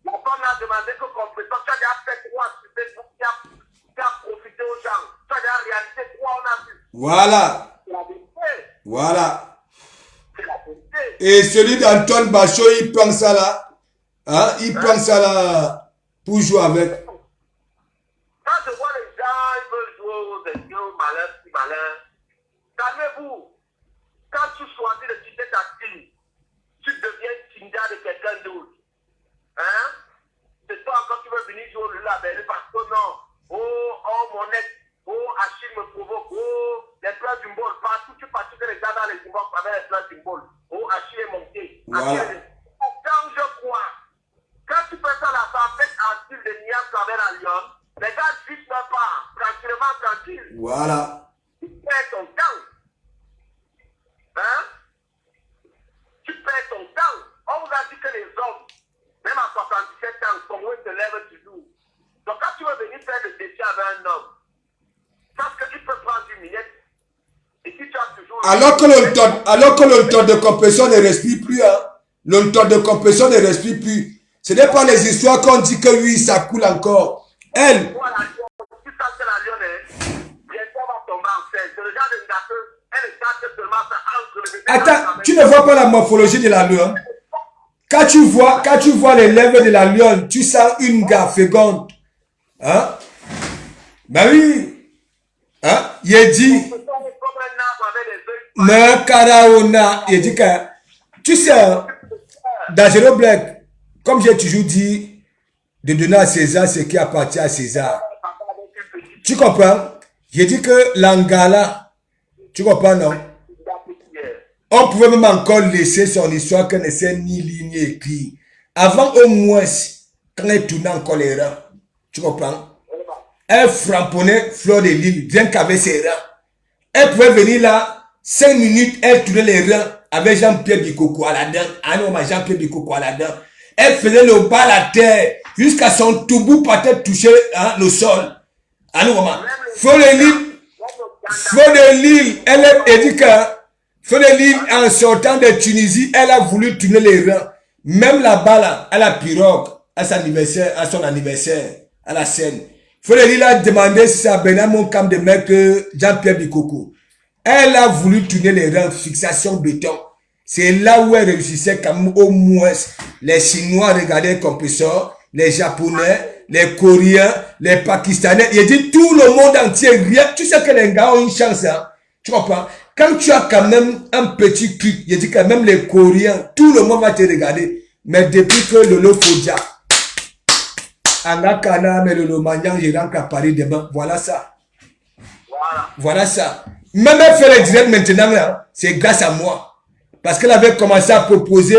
La femme a demandé que confesseur, tu as déjà fait quoi sur Facebook qui a profité aux gens. Tu as déjà réalisé quoi on a vu. Voilà. C'est la vérité. Voilà. C'est la vérité. Et celui d'Antoine Bachot, il prend ça là. Hein? Il prend ça là pour jouer avec. Quand je vois les gens, ils veulent jouer aux esprits, malin, petit malin. Calmez-vous. Quand tu choisis de quitter ta team, tu deviens Tinga de quelqu'un d'autre. Hein? C'est toi quand tu veux venir jouer au label parce que non. Oh, mon ex. Oh, Achille me provoque. Oh, les plans du bol. Partout, tu partis que les gars dans les symboles avec les plans du bol. Oh, Achille est monté. Voilà. Quand je crois, quand tu fais ça là, ça fait un style de Nias avec la Lyon, les gars ne jugent même pas. Tranquillement, tranquille. Voilà. Tu perds ton temps. Hein? Tu perds ton temps. On vous a dit que les hommes, même à 77 ans, Congo se lève toujours. Donc quand tu veux venir faire le défi avec un homme, parce qu'il peut prendre une minute, et si tu as toujours... Alors que le temps de compression ne respire plus, hein. Le temps de compression ne respire plus. Ce n'est pas les histoires qu'on dit que oui, ça coule encore. Elle, Voilà, si ça c'est la lionne, bientôt elle va tomber enceinte. C'est le genre de gâteau, elle est gâteuse seulement ça entre le bébé. attends, tu ne vois pas la morphologie de la lionne. Quand tu vois les lèvres de la lionne, tu sens une gare féconde. Hein? Ben oui. Hein? Il dit, C'est comme un arbre avec des œufs. mais Karaona, il dit que, tu sais, dans Zero Black, comme j'ai toujours dit, de donner à César ce qui appartient à César. Tu comprends? J'ai dit que l'Angala, tu comprends, non? On pouvait même encore laisser son histoire qu'elle ne sait ni lire ni écrire. Avant au moins, quand elle tournait encore les rangs, tu comprends? Elle frapponnait Fleur de Lille, rien qu'avec ses rangs. Elle pouvait venir là, 5 minutes, elle tournait les rangs avec Jean-Pierre Bikoko à la dent. Ah non, Jean-Pierre Bikoko à la dent. Elle faisait le bas à la terre, jusqu'à son tout bout partait toucher hein, le sol. Ah non, maman. Fleur de Lille, elle dit que Fleur de Lille, en sortant de Tunisie, elle a voulu tourner les rangs. Même là-bas, là, à la pirogue, à son anniversaire, à la scène. Fleur de Lille a demandé si ça venait à mon camp de mec Jean-Pierre Bikoko. Elle a voulu tourner les rangs, fixation béton. C'est là où elle réussissait comme au moins les Chinois regardaient comme ça, les Japonais, les Coréens, les Pakistanais. Il dit tout le monde entier, rien. Tu sais que les gars ont une chance, hein. Tu comprends? Quand tu as quand même un petit truc, il dit quand même les Coréens, tout le monde va te regarder. Mais depuis que Lolo Fodja, Angakana, mais Lolo Magnan, je rentre à Paris demain, voilà ça. Voilà ça. Même elle fait les directs maintenant, là, c'est grâce à moi. Parce qu'elle avait commencé à proposer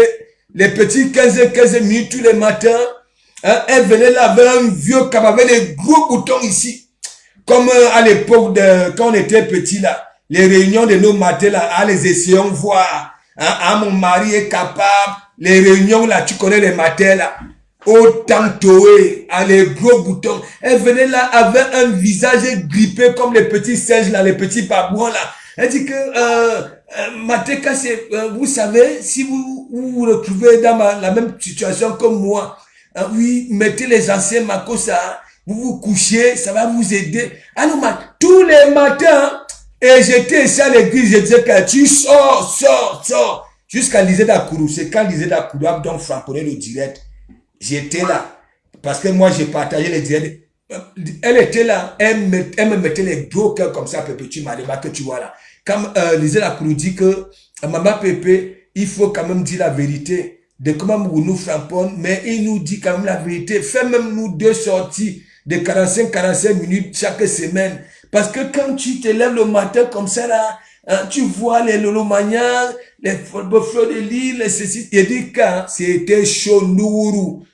les petits 15 minutes tous les matins. Hein, elle venait là avec un vieux cap avec des gros boutons ici. Comme à l'époque de quand on était petit là. Les réunions de nos matins là, ah, les essayons voir. Hein, ah, mon mari est capable. Les réunions là, tu connais les matins là. autant toé, à les gros boutons. Elle venait là avec un visage grippé comme les petits singes là, les petits babouins là. Elle dit que Mateka, c'est, vous savez, si vous vous retrouvez dans la même situation comme moi, oui, mettez les anciens Makosa, vous vous couchez, ça va vous aider. Ah non, tous les matins, et j'étais ici à l'église, je disais que tu sors. Jusqu'à Lisée d'Akourou. C'est quand Lisée d'Akourou a donc frappé le direct. J'étais là. Parce que moi, j'ai partagé les directs. Elle était là. Elle me mettait les gros cœurs comme ça, Pépé, tu m'as que tu vois là. Comme Lisée d'Akourou dit que, Maman Pépé, il faut quand même dire la vérité de comment nous frappons, mais il nous dit quand même la vérité. Fais même nous 2 sorties de 45 minutes chaque semaine. Parce que quand tu te lèves le matin comme ça là, hein, tu vois les lolomanias, les fleurs de l'île, les ceci. Il dit quand c'était chaud, Ndourou.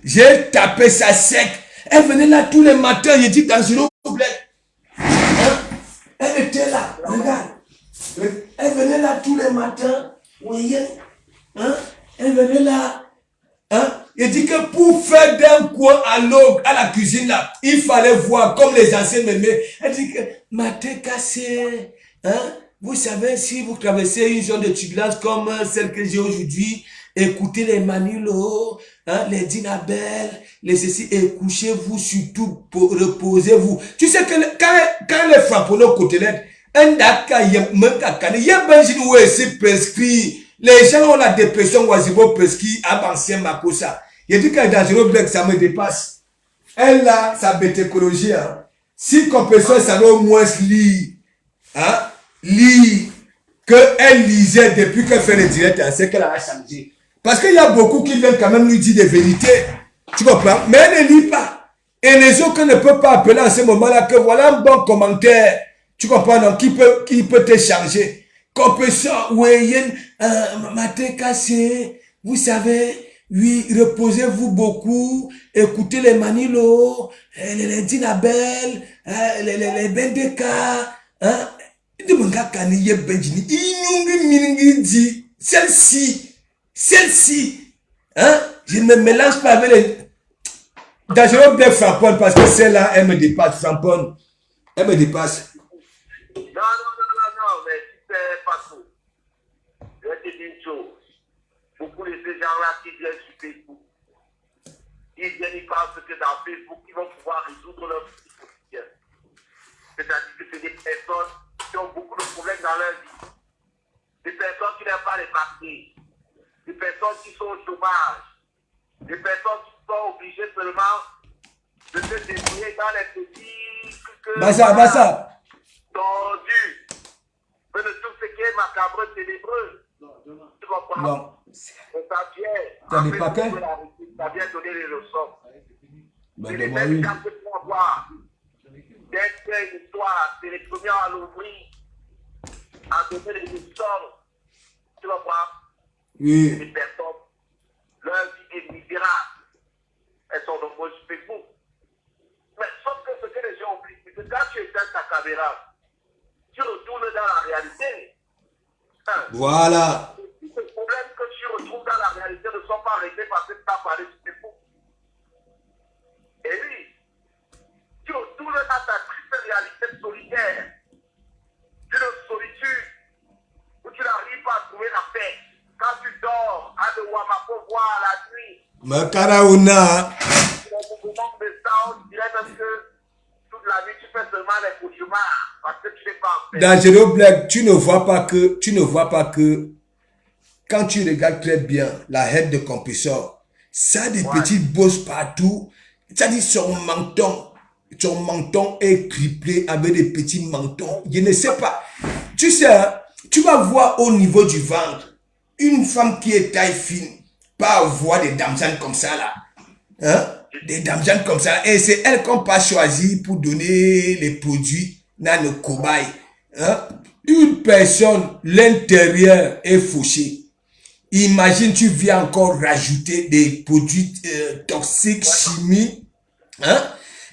J'ai tapé ça sec. Elle venait là tous les matins, il dit dans une bled. Hein? Elle était là, regarde. Elle venait là tous les matins, vous voyez? Hein? Elle venait là. Hein? Il dit que pour faire d'un coin à l'autre, à la cuisine là, il fallait voir comme les anciens mémés. Elle dit que Mateka c'est, hein, vous savez, si vous traversez une zone de turbulence comme celle que j'ai aujourd'hui, écoutez les Manulo, hein, les Dinabel, les ceci, et couchez-vous surtout, reposez-vous. Tu sais que quand les frappent pour nos côtés, un daka, il y a un où c'est prescrit. Les gens ont la dépression, Wazibo prescrit, à ancien Makosa. Il dit que dans le black, ça me dépasse. Elle a sa bêtécologie, hein. Si compétition, ça doit au moins lire, hein, lire, qu'elle lisait depuis qu'elle fait le direct, c'est qu'elle a changé. Parce qu'il y a beaucoup qui viennent quand même lui dire des vérités. Tu comprends? Mais elle ne lit pas. Et les autres ne peuvent pas appeler à ce moment-là que voilà un bon commentaire. Tu comprends? Donc, qui peut te changer? Compétition, oui, Mateka, c'est, vous savez, oui, reposez-vous beaucoup, écoutez les Manilo, les Dinabel, les Bendeka, hein. Celle-ci, hein, je ne me mélange pas avec les... Dangereux bien frappon parce que celle-là, elle me dépasse, frappon. Elle me dépasse. Non, mais c'est pas tout. Je vais te dire une chose. Beaucoup de ces gens-là qui viennent sur Facebook, ils viennent, ils pensent que dans Facebook, ils vont pouvoir résoudre leurs quotidien. C'est-à-dire que c'est des personnes qui ont beaucoup de problèmes dans leur vie. Des personnes qui n'aiment pas les papiers. Des personnes qui sont au chômage. Des personnes qui sont obligées seulement de se débrouiller dans les petits trucs. Bassa. Tordus. Mais de tout ce qui est macabre, ténébreux. Tu comprends? Non. Ça vient. T'as des paquets? Ça vient donner les leçons. Ben, les oui. mêmes que pour voir. Dès qu'il y a une histoire, c'est les premiers à l'ouvrir, à donner les leçons. Tu comprends? Oui. Les personnes, leur vie est misérable. Elles sont nombreuses sur Facebook. Mais sauf que ce que les gens oublient, c'est que quand tu éteins ta caméra, tu retournes dans la réalité. Hein? Voilà. Les problèmes que tu retrouves dans la réalité ne sont pas réglés parce que tu as parlé sur Facebook. Et oui, tu retournes dans ta triste réalité solitaire, d'une solitude où tu n'arrives pas à trouver la paix. Quand tu dors à de Wamako voir la nuit, Mais Karaouna. au moment de ça, on dirait même que toute la nuit tu fais seulement les cauchemars parce que tu n'es pas en paix. Dangereux Black, tu ne vois pas que quand tu regardes très bien la head de compresseur, ça a des petites bosses partout. C'est-à-dire son menton est triplé avec des petits mentons. Je ne sais pas. Tu sais, hein, tu vas voir au niveau du ventre, une femme qui est taille fine, pas avoir des damjans comme ça là. Hein? Des damjans comme ça. Et c'est elle qu'on pas choisi pour donner les produits dans le cobaye. Hein? Une personne, l'intérieur est fauché. Imagine, tu viens encore rajouter des produits toxiques, chimiques. Hein?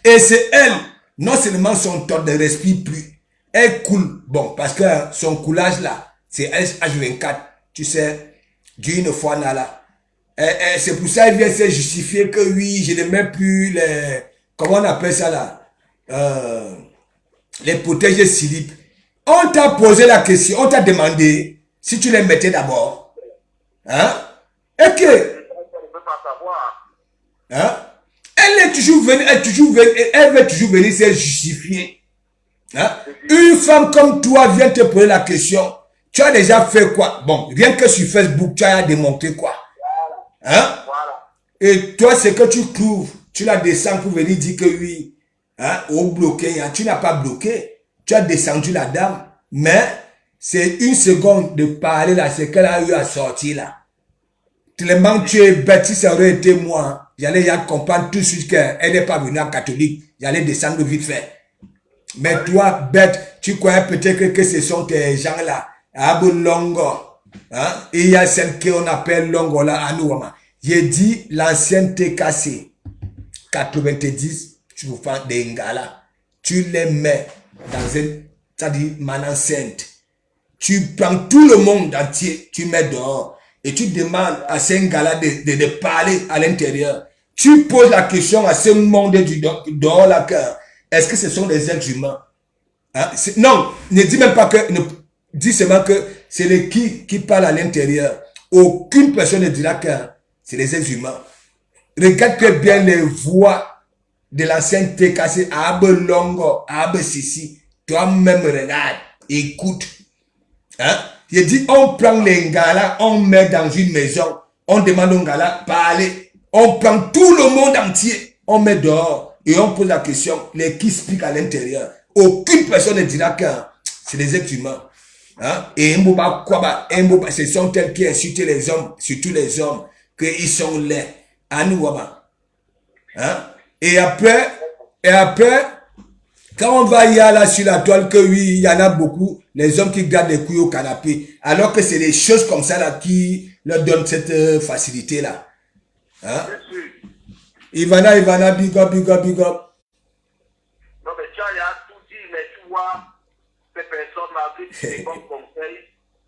Et c'est elle, non seulement son taux de respire plus, elle coule. Bon, parce que son coulage là, c'est H24. Tu sais, d'une fois là, C'est pour ça qu'il vient se justifier que oui, je ne mets plus les... Comment on appelle ça là? Les protèges slip. On t'a posé la question, on t'a demandé si tu les mettais d'abord. Hein? Et que... Hein? Elle est toujours venue, elle veut toujours venir se justifier. Hein? Une femme comme toi vient te poser la question. Tu as déjà fait quoi? Bon, rien que sur Facebook, tu as démontré quoi? Hein? Et toi, ce que tu trouves, tu la descends pour venir dire que oui. Hein? Au bloqué, hein? Tu n'as pas bloqué. Tu as descendu la dame. Mais c'est une seconde de parler là, c'est qu'elle a eu à sortir là. Tellement tu es bête, si ça aurait été moi, j'allais comprendre tout de suite qu'elle n'est pas venue en catholique. J'allais descendre vite fait. Mais toi, bête, tu croyais peut-être que ce sont tes gens là. Abu Longo. Hein? Et il y a celle qu'on appelle Longo là à nous. J'ai dit l'ancienne TKC 90, tu vous fais des ngala. Tu les mets dans une, c'est-à-dire man enceinte. Tu prends tout le monde entier, tu mets dehors. Et tu demandes à ces gars-là de parler à l'intérieur. Tu poses la question à ce monde du dehors là que est-ce que ce sont des êtres humains? Hein? Non, ne dis même pas que, dis seulement que c'est les qui parlent à l'intérieur. Aucune personne ne dira que c'est les êtres humains. Regarde que bien les voix de l'ancienne TKC, Abe Longo, Abe Sissi. Toi-même regarde, écoute. Hein? Il dit, on prend les gars là, on met dans une maison, on demande aux gars là, parler. On prend tout le monde entier, on met dehors et on pose la question, les qui expliquent à l'intérieur. Aucune personne ne dira que c'est des êtres humains. Hein? Et ce sont tels qui insultent les hommes, surtout les hommes, qu'ils sont laids. À nous, hein? Et après, quand on va y aller là sur la toile, que oui, il y en a beaucoup, les hommes qui gardent les couilles au canapé, alors que c'est des choses comme ça là qui leur donnent cette facilité là. Hein? Ivana, big up. Non, mais tu as tout dit, mais tu vois, ces personnes là, qui te donnent conseil,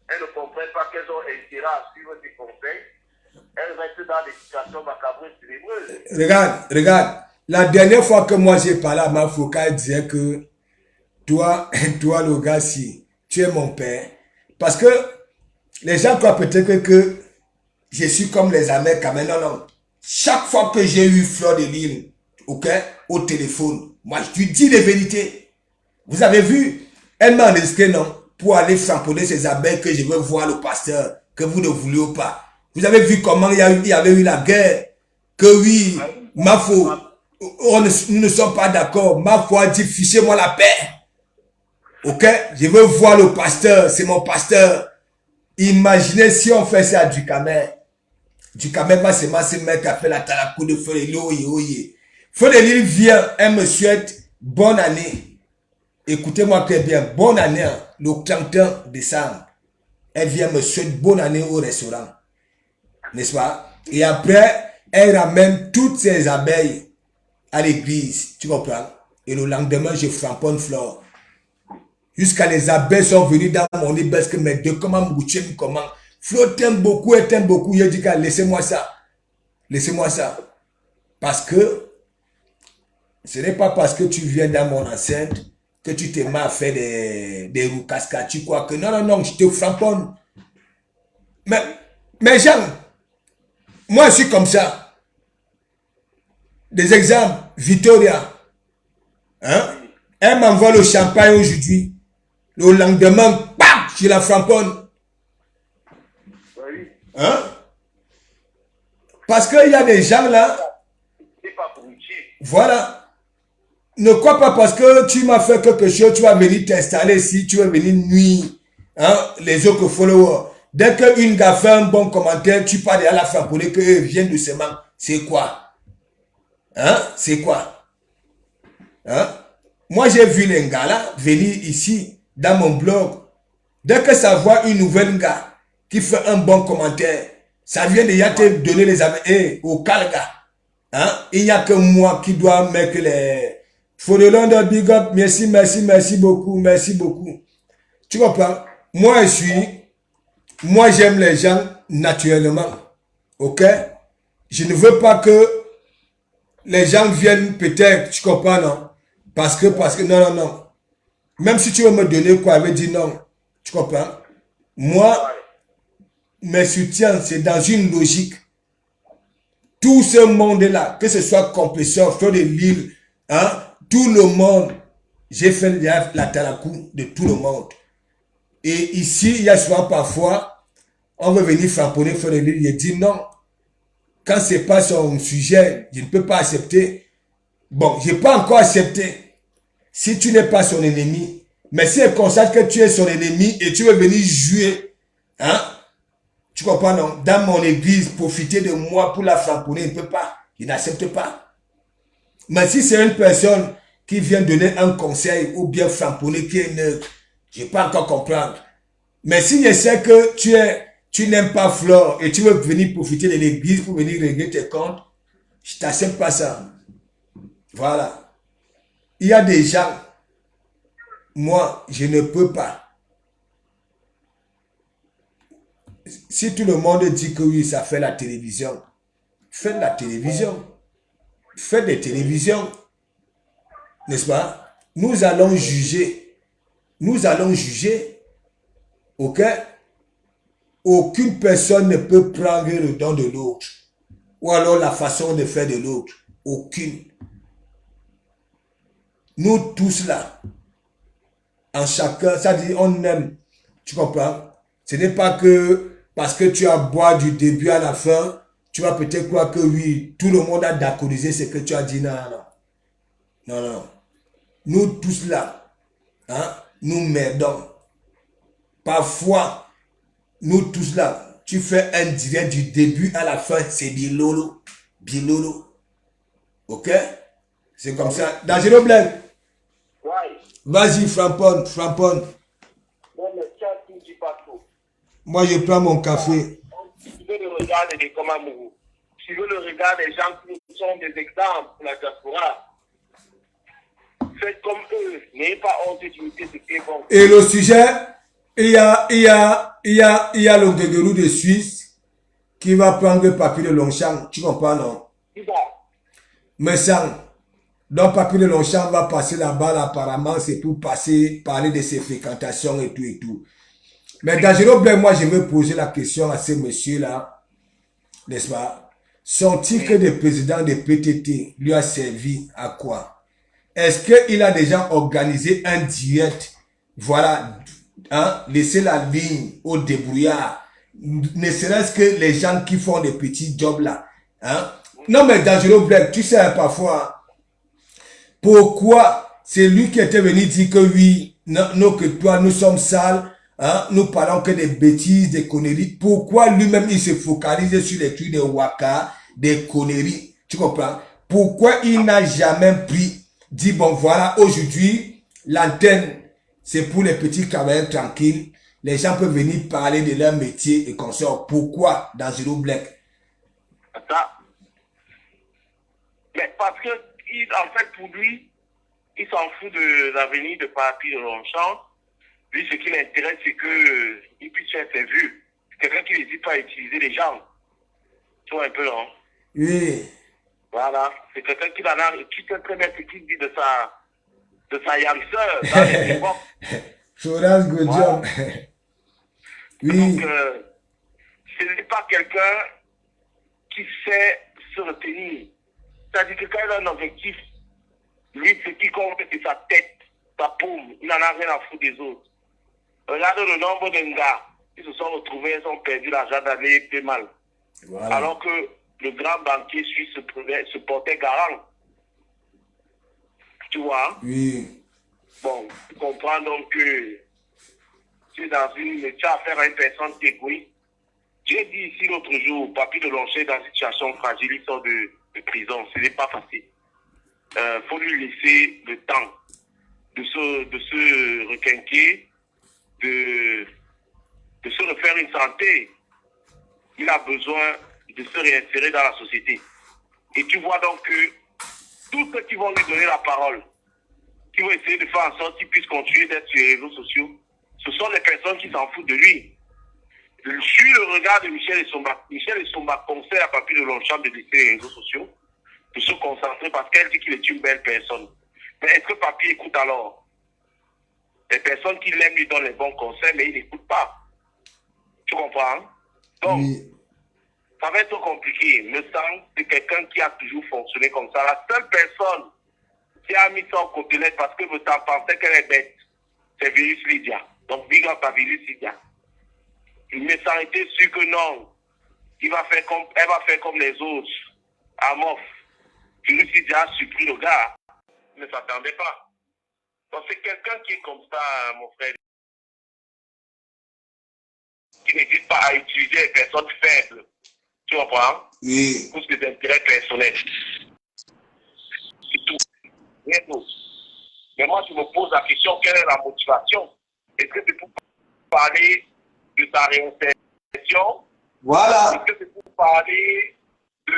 elles ne comprennent pas qu'elles ont intérêt à suivre tes conseils. Elles restent dans des situations macabreuses, ténébreuses. Regarde. La dernière fois que moi j'ai parlé à ma Fouca, elle disait que toi le gars, si tu es mon père. Parce que les gens croient peut-être que je suis comme les Américains. Mais non. Chaque fois que j'ai eu Fleur de Lille, ok, au téléphone, moi je lui dis les vérités. Vous avez vu, elle m'a enregistré, non, pour aller samponner ces abeilles que je veux voir le pasteur, que vous ne vouliez pas. Vous avez vu comment il y avait eu la guerre, que oui, ma foi, nous ne sommes pas d'accord. Ma foi dit, fichez-moi la paix. Ok? Je veux voir le pasteur, c'est mon pasteur. Imaginez si on fait ça à Ducamer. Ducamer va se mettre à faire la talakou de Feu de Lille. Feu de Lille vient, elle me souhaite bonne année. Écoutez-moi très bien, bonne année, le 31 décembre. Elle vient me souhaiter bonne année au restaurant. N'est-ce pas? Et après, elle ramène toutes ses abeilles à l'église. Tu comprends? Et le lendemain, je framponne Flore. Jusqu'à les abeilles sont venues dans mon lit parce que mes deux, comment me comment. Flore t'aime beaucoup, elle t'aime beaucoup. Il dit, laissez-moi ça. Laissez-moi ça. Parce que ce n'est pas parce que tu viens dans mon enceinte que tu t'es mal fait des roues cascades. Tu crois que non, je te framponne. Mais Jean, moi je suis comme ça. Des exemples, Victoria. Hein? Elle m'envoie le champagne aujourd'hui. Le lendemain, bam, je la framponne. Hein? Parce qu'il y a des gens là. Voilà. Ne crois pas parce que tu m'as fait quelque chose, tu vas venir t'installer ici, tu vas venir nuire. Hein? Les autres followers. Dès qu'une gars fait un bon commentaire, tu parles à la fin pour dire qu'elle vient doucement. C'est quoi? Hein? C'est quoi? Hein? Moi, j'ai vu les gars là venir ici, dans mon blog. Dès que ça voit une nouvelle gars qui fait un bon commentaire, ça vient déjà te donner les amis. Au calga. Hein? Il n'y a que moi qui dois mettre les... Faut de Londres, big up, merci beaucoup. Tu comprends? Moi, j'aime les gens naturellement. Ok? je ne veux pas que les gens viennent peut-être, tu comprends, non? Parce que, non. Même si tu veux me donner quoi, je vais dire non. Tu comprends? Moi, mes soutiens, c'est dans une logique. Tout ce monde-là, que ce soit compresseur, Fleur de Lille, hein, tout le monde, j'ai fait la tarakou de tout le monde. Et ici, il y a souvent parfois, on veut venir frapponner Fleur de Lille, il dit non. Quand ce n'est pas son sujet, je ne peux pas accepter. Bon, je n'ai pas encore accepté. Si tu n'es pas son ennemi, mais si elle constate que tu es son ennemi et tu veux venir jouer, hein, tu comprends, non? Dans mon église, profiter de moi pour la frapponner, il ne peut pas. Il n'accepte pas. Mais si c'est une personne qui vient donner un conseil ou bien frapponner qui est neutre, je ne peux pas encore comprendre. Mais si je sais que tu n'aimes pas Flore et tu veux venir profiter de l'église pour venir régler tes comptes, je t'accepte pas ça. Voilà. Il y a des gens, moi, je ne peux pas. Si tout le monde dit que oui, ça fait la télévision, faites la télévision. Faites des télévisions. N'est-ce pas? Nous allons juger. Nous allons juger. Ok? Aucune personne ne peut prendre le don de l'autre. Ou alors la façon de faire de l'autre. Aucune. Nous tous là, en chacun, ça dit on aime. Tu comprends? Ce n'est pas que parce que tu as boire du début à la fin, tu vas peut-être croire que oui, tout le monde a d'accordiser ce que tu as dit. Non, non, non. Non, non. Nous tous là, hein, nous merdons. Parfois, nous tous là, tu fais un direct du début à la fin, c'est bilolo. Bilolo. Ok? C'est comme ça. Dangereux Blague. Ouais. Vas-y, framponne. Non, mais tiens, tu ne dis pas trop. Moi, je prends mon café. Tu veux le regard des Komamourou. Tu veux le regard des gens qui sont des exemples pour la diaspora. Faites comme eux. N'ayez pas honte d'imiter ce qui est bon. Et le sujet, il y a le Guéguerou de Suisse qui va prendre le papier de Longchamp. Tu comprends, non? Qui va? Mais ça, donc papier de Longchamp va passer là-bas, là, apparemment, c'est pour parler de ses fréquentations et tout et tout. Mais Dangereux Blaise, moi, je veux poser la question à ces messieurs-là, n'est-ce pas? Son titre de président de PTT lui a servi à quoi? Est-ce qu'il a déjà organisé un direct, voilà, hein, laisser la ligne au débrouillard, ne serait-ce que les gens qui font des petits jobs là, hein? Non, mais Dangereux Blaise, tu sais, parfois, pourquoi c'est lui qui était venu dire que oui, non, que toi, nous sommes sales, hein, nous parlons que des bêtises, des conneries. Pourquoi lui-même il se focalise sur les trucs de Waka, des conneries? Tu comprends? Pourquoi il n'a jamais dit bon voilà, aujourd'hui, l'antenne, c'est pour les petits travailleurs tranquilles. Les gens peuvent venir parler de leur métier et qu'on sort. Pourquoi Dangereux Blaise? Attends. Mais parce que, en fait, pour lui, il s'en fout de l'avenir de Papi de Longchamp. Lui, ce qui l'intéresse, c'est qu'il puisse faire ses vues. C'est quelqu'un qui n'hésite pas à utiliser les gens. Tu vois un peu, non? Oui. Voilà. C'est quelqu'un qui sait très bien ce qu'il dit de sa yarisseur dans les époques. Florence Godjom. Oui. Donc, ce n'est pas quelqu'un qui sait se retenir. C'est-à-dire que quand il a un objectif, lui, ce qui compte, c'est sa tête, sa paume. Il n'en a rien à foutre des autres. Regarde le nombre de gars qui se sont retrouvés, ils ont perdu l'argent d'aller plus mal. Voilà. Alors que le grand banquier suisse se portait garant. Tu vois? Oui. Bon, tu comprends donc que tu as affaire à une personne qui est égoïste. J'ai dit ici l'autre jour, Papi de Longchamp dans une situation fragile, il sort de prison. Ce n'est pas facile. Faut lui laisser le temps de se requinquer, de se refaire une santé. Il a besoin de se réinsérer dans la société. Et tu vois donc que tous ceux qui vont lui donner la parole, qui vont essayer de faire en sorte qu'il puisse continuer d'être sur les réseaux sociaux, ce sont les personnes qui s'en foutent de lui. suis le regard de Michel Essomba. Michel Essomba conseille à Papy de Longchamp de laisser les réseaux sociaux pour se concentrer parce qu'elle dit qu'il est une belle personne. Mais est-ce que Papy écoute alors? Les personnes qui l'aiment lui donnent les bons conseils, mais il n'écoute pas. Tu comprends? Donc, Oui. ça va être compliqué. Le sang, c'est quelqu'un qui a toujours fonctionné comme ça. La seule personne qui a mis ça en côtelette parce que vous pensez qu'elle est bête, c'est Virus Lydia. Donc, big up à Virus Lydia. Mais ça a été sûr que non. Elle va faire comme les autres. Amof. Virus Lydia a surpris le gars. Il ne s'attendait pas. Donc, c'est quelqu'un qui est comme ça, mon frère. Qui n'hésite pas à utiliser les personnes faibles. Tu comprends? Oui. Pour ses intérêts personnels. C'est tout. Rien d'autre. Mais moi, je me pose la question, quelle est la motivation? Est-ce que c'est pour parler de sa réinsertion? Voilà. Est-ce que c'est pour parler de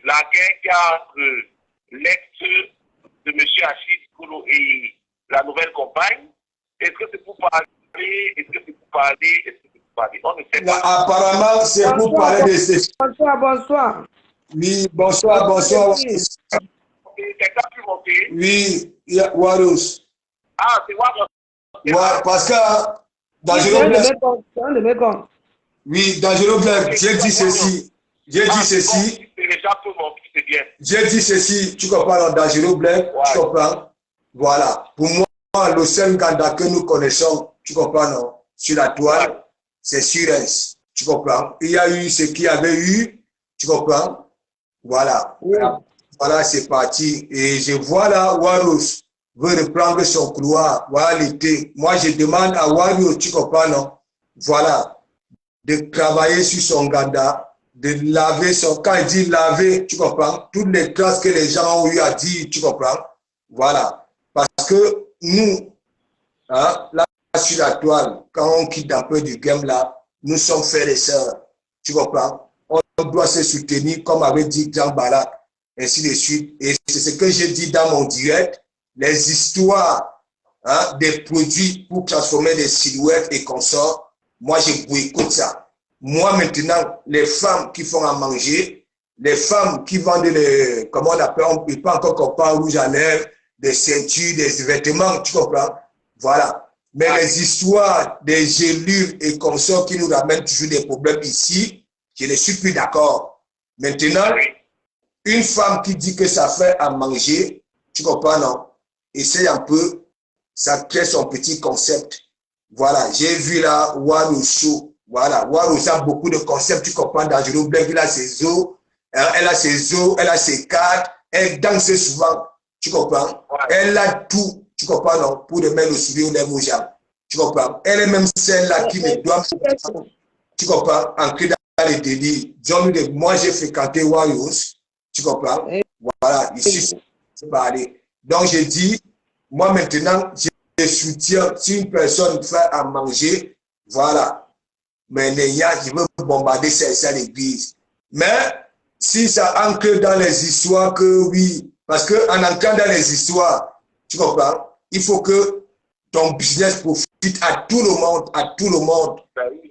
la guerre qu'il y a entre l'ex de M. Achille Kolo et la nouvelle compagne? Est-ce que c'est pour parler? Est-ce que c'est pour parler? Est-ce que c'est pour parler? On ne sait Là, pas. apparemment, c'est pour parler de ces... Bonsoir, bonsoir. Oui, bonsoir, bonsoir. Quelqu'un a pu monter? Oui, Warus. Ah, c'est moi. Ouais, parce que dans C'est un de mes comptes. oui, dans Jérusalem, j'ai dit ceci. J'ai dit ceci. C'est déjà pour monter, c'est bien. J'ai dit ceci. Tu comprends, dans Jérusalem, tu comprends? Voilà. Pour moi, le seul Ganda que nous connaissons, tu comprends, non? Sur la toile, c'est Surens. Tu comprends? Il y a eu ce qu'il y avait eu. Tu comprends? Voilà. Oui. Voilà, c'est parti. Et je vois là, Warus veut reprendre son couloir. Voilà l'été. Moi, je demande à Warus, tu comprends, non? Voilà. De travailler sur son ganda, de laver son... Quand il dit laver, tu comprends? Toutes les traces que les gens ont eu à dire, tu comprends? Voilà. Parce que nous, hein, là, sur la toile, quand on quitte un peu du game là, nous sommes frères et sœurs. Tu comprends? On doit se soutenir, comme avait dit Jean Balak, ainsi de suite. Et c'est ce que j'ai dit dans mon direct, les histoires, hein, des produits pour transformer des silhouettes et consorts. Moi, je boycotte ça. Moi, maintenant, les femmes qui font à manger, les femmes qui vendent les, comment on appelle, on ne peut pas encore qu'on parle rouge à lèvres, des ceintures, des vêtements, tu comprends? Voilà. Mais les histoires des gelures et consorts qui nous ramènent toujours des problèmes ici, je ne suis plus d'accord. Maintenant, une femme qui dit que ça fait à manger, tu comprends, non? Essaye un peu, ça crée son petit concept. Voilà, j'ai vu là, Warusho. Voilà, Warusho a beaucoup de concepts, tu comprends, dans Jérôme Black, il a ses os, elle a ses os, elle a ses cartes, elle danse souvent, tu comprends? Elle a tout, tu comprends, non? Pour de mettre le sourire aux gens, tu comprends? Elle est même celle-là qui me doit, tu comprends, entrer dans les délits. Moi, j'ai fréquenté Warriors, tu comprends? Voilà, ici, c'est parler. Donc, j'ai dit, moi maintenant, je soutiens, si une personne fait à manger, voilà. Mais les gars, je veux bombarder ça l'église. Mais, si ça ancre dans les histoires que oui, parce que en entrant dans les histoires, tu comprends? Il faut que ton business profite à tout le monde, à tout le monde,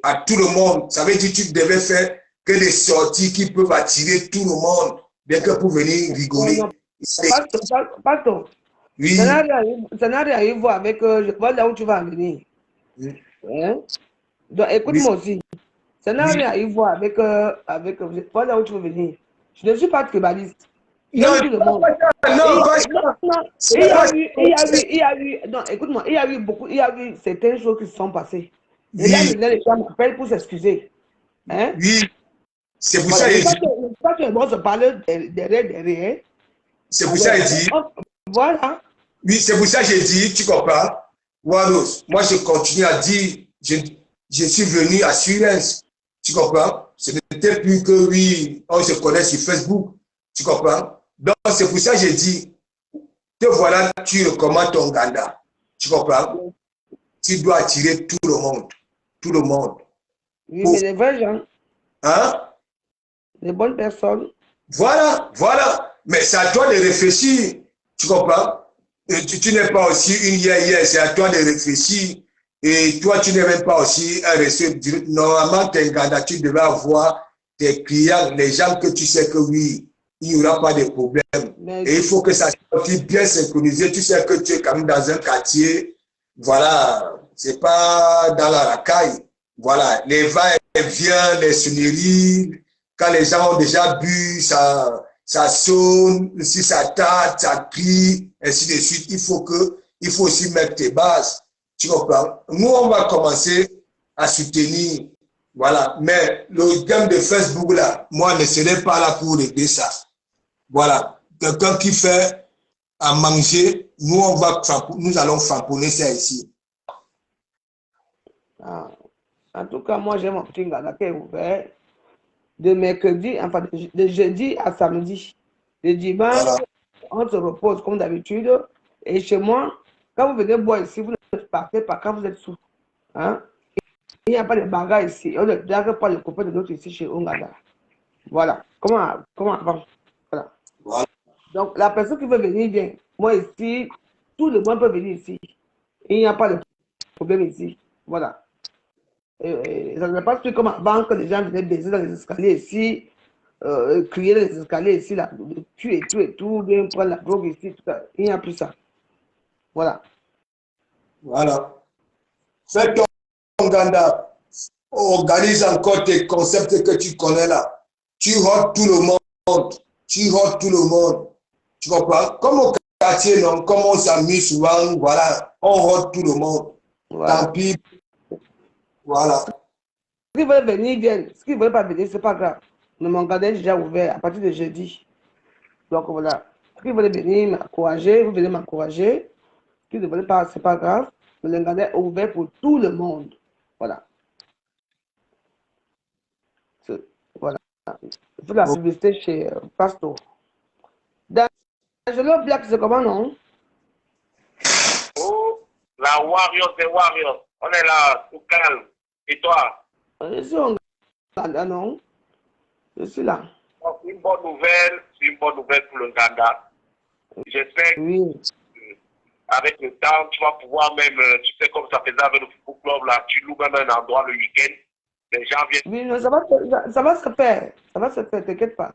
à tout le monde. Ça veut dire que tu devais faire que des sorties qui peuvent attirer tout le monde, bien que pour venir rigoler. Pastor, Oui. ça n'a rien à voir avec, je vois là où tu vas en venir. Hein? Donc, écoute-moi aussi. Ça n'a rien à voir avec, je vois là où tu veux venir. Je ne suis pas tribaliste. Non, tout le monde. Non, écoute-moi, il y a eu beaucoup, il y a eu certaines choses qui se sont passées. Et là, les gens m'appellent pour s'excuser. Hein? Oui, c'est pour Voilà, ça qu'il dit. Pas que bon se parler derrière. C'est pour ça qu'il dit. Voilà. Oui, c'est pour ça que j'ai dit, tu comprends? Waros, moi je continue à dire, je suis venu à Surens, tu comprends? Ce n'était plus que oui, on se connaît sur Facebook, tu comprends? Donc c'est pour ça que j'ai dit, te voilà, tu recommandes ton ganda, tu comprends? Tu dois attirer tout le monde, tout le monde. Oui, mais les vrais gens, hein? Les bonnes personnes. Voilà, voilà. Mais c'est à toi de réfléchir, tu comprends? Tu n'es pas aussi une hier, c'est à toi de réfléchir Et toi, tu n'es même pas aussi un reçu. Normalement, Nganda, tu devais avoir tes clients, les gens que tu sais que oui, il n'y aura pas de problème. Et il faut que ça soit bien synchronisé. Tu sais que tu es quand même dans un quartier, voilà, c'est pas dans la racaille. Voilà, les va-et-vient, les sonneries, quand les gens ont déjà bu, ça sonne, si ça tâte, ça crie, ainsi de suite. Il faut aussi mettre tes bases. Tu comprends? Nous, on va commencer à soutenir. Voilà. Mais le game de Facebook, là, moi, ne serai pas là pour régler ça. Voilà. Quelqu'un qui fait à manger, nous allons famponner ça ici. Ah. En tout cas, moi, j'ai mon petit Nganda qui est ouvert de mercredi, enfin de jeudi à samedi. Le dimanche, voilà, on se repose comme d'habitude. Et chez moi, quand vous venez boire ici, vous ne partez pas quand vous êtes sous. Hein? Il n'y a pas de bagarre ici. On ne drague pas les copains de l'autre ici chez Nganda. Voilà. Comment avant? Voilà. Voilà. Donc, la personne qui veut venir vient. Moi ici, tout le monde peut venir ici. Il n'y a pas de problème ici. Voilà. Et ça ne passe plus comme avant que les gens venaient baiser dans les escaliers ici, crier dans les escaliers ici, là, tuer et tout, bien prendre la drogue ici, tout ça. Il n'y a plus ça. Voilà. Voilà. Fais ton Nganda. Organise encore tes concepts que tu connais là. Tu hôtes tout le monde. Tu hôtes tout le monde. Tu comprends? Comme au quartier, non? Comme on s'amuse souvent, voilà. On hôte tout le monde. Voilà. Tant pis. Voilà. Ce qui veulent venir, viennent. Ce qui ne veulent pas venir, ce n'est pas grave. Mais mon Nganda est déjà ouvert à partir de jeudi. Donc voilà. Ce qui veulent venir m'encourager, vous venez m'encourager. Ce qui ne veulent pas, ce n'est pas grave. Mais le Nganda est ouvert pour tout le monde. Voilà. Voilà. Il faut la publicité chez Pasto. Angelo Black, c'est comment, non? Oh, la Warriors des Warriors. On est là, tout calme. Et toi? Je suis en Nganda, non? Je suis là. C'est une bonne nouvelle pour le Nganda. J'espère que avec le temps, tu vas pouvoir même, tu sais comme ça faisait avec le football club, là, tu loues même un endroit le week-end. Les gens viennent. Oui, non, ça va se faire. Ça va se faire, t'inquiète pas.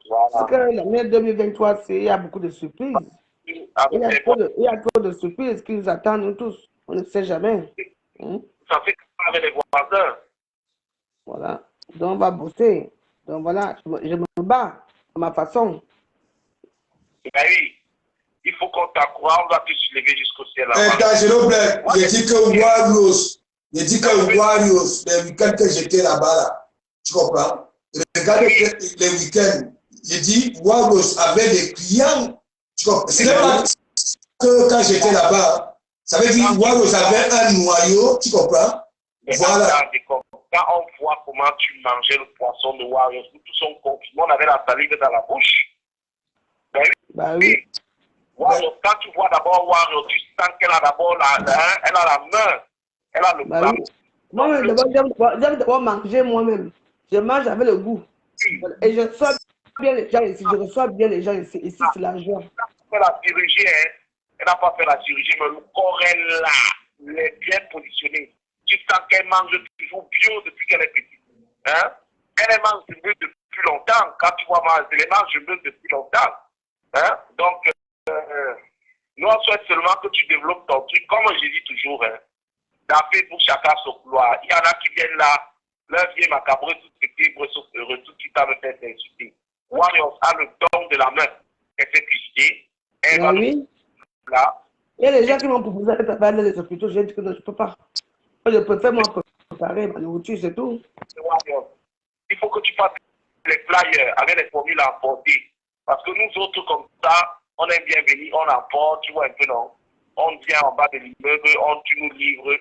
Voilà. Parce que l'année 2023, il y a beaucoup de surprises. Il y a trop de surprises qui nous attendent, nous tous. On ne sait jamais. Ça fait avec les voisins. Voilà. Donc, on va bosser. Donc, voilà, je me bats à ma façon. Ben oui. Il faut qu'on t'encourage, on va tous se lever jusqu'au ciel. J'ai dit que Warriors, les week-ends que j'étais là-bas, là, tu comprends? Regardez les week-ends. J'ai dit Warriors avait des clients. Tu comprends? Ce n'est pas que quand j'étais là-bas, ça veut dire Warriors avait un noyau, tu comprends? Voilà. Quand on voit comment tu mangeais le poisson de Warriors, tout son confinement, on avait la salive dans la bouche. Ben oui. Warriors, quand tu vois d'abord Warriors, tu sens qu'elle a d'abord elle a la main, elle a le bras. Oui. Moi, j'aime d'abord manger moi-même. Je mange avec le goût. Et je reçois bien les gens ici. Ici, c'est la joie. Elle n'a pas fait la chirurgie, hein. Elle n'a pas fait la chirurgie, mais le corps est là. Elle est bien positionnée. Tu sens qu'elle mange toujours bio depuis qu'elle est petite. Hein? Elle mange du mieux depuis longtemps. Quand tu vois manger, elle mange du mieux depuis longtemps. Hein? Donc, nous, on souhaite seulement que tu développes ton truc. Comme je dis toujours, hein, dans Facebook, chacun son couloir. Il y en a qui viennent là, leur vieille macabre, tout ce qui est sauf heureux, tout qui t'a fait t'insulter. Warriors a le don de la main. Elle fait cuisiner. Elle va là. Il y a des gens qui m'ont proposé de travailler dans les hôpitaux. J'ai dit que non, je ne peux pas. Je préfère moi préparer ma nourriture, c'est tout. Il faut que tu fasses les flyers avec les formules à emporter. Parce que nous autres, comme ça, on est bien venus, on emporte, tu vois un peu, non? On vient en bas de l'immeuble, tu nous livres,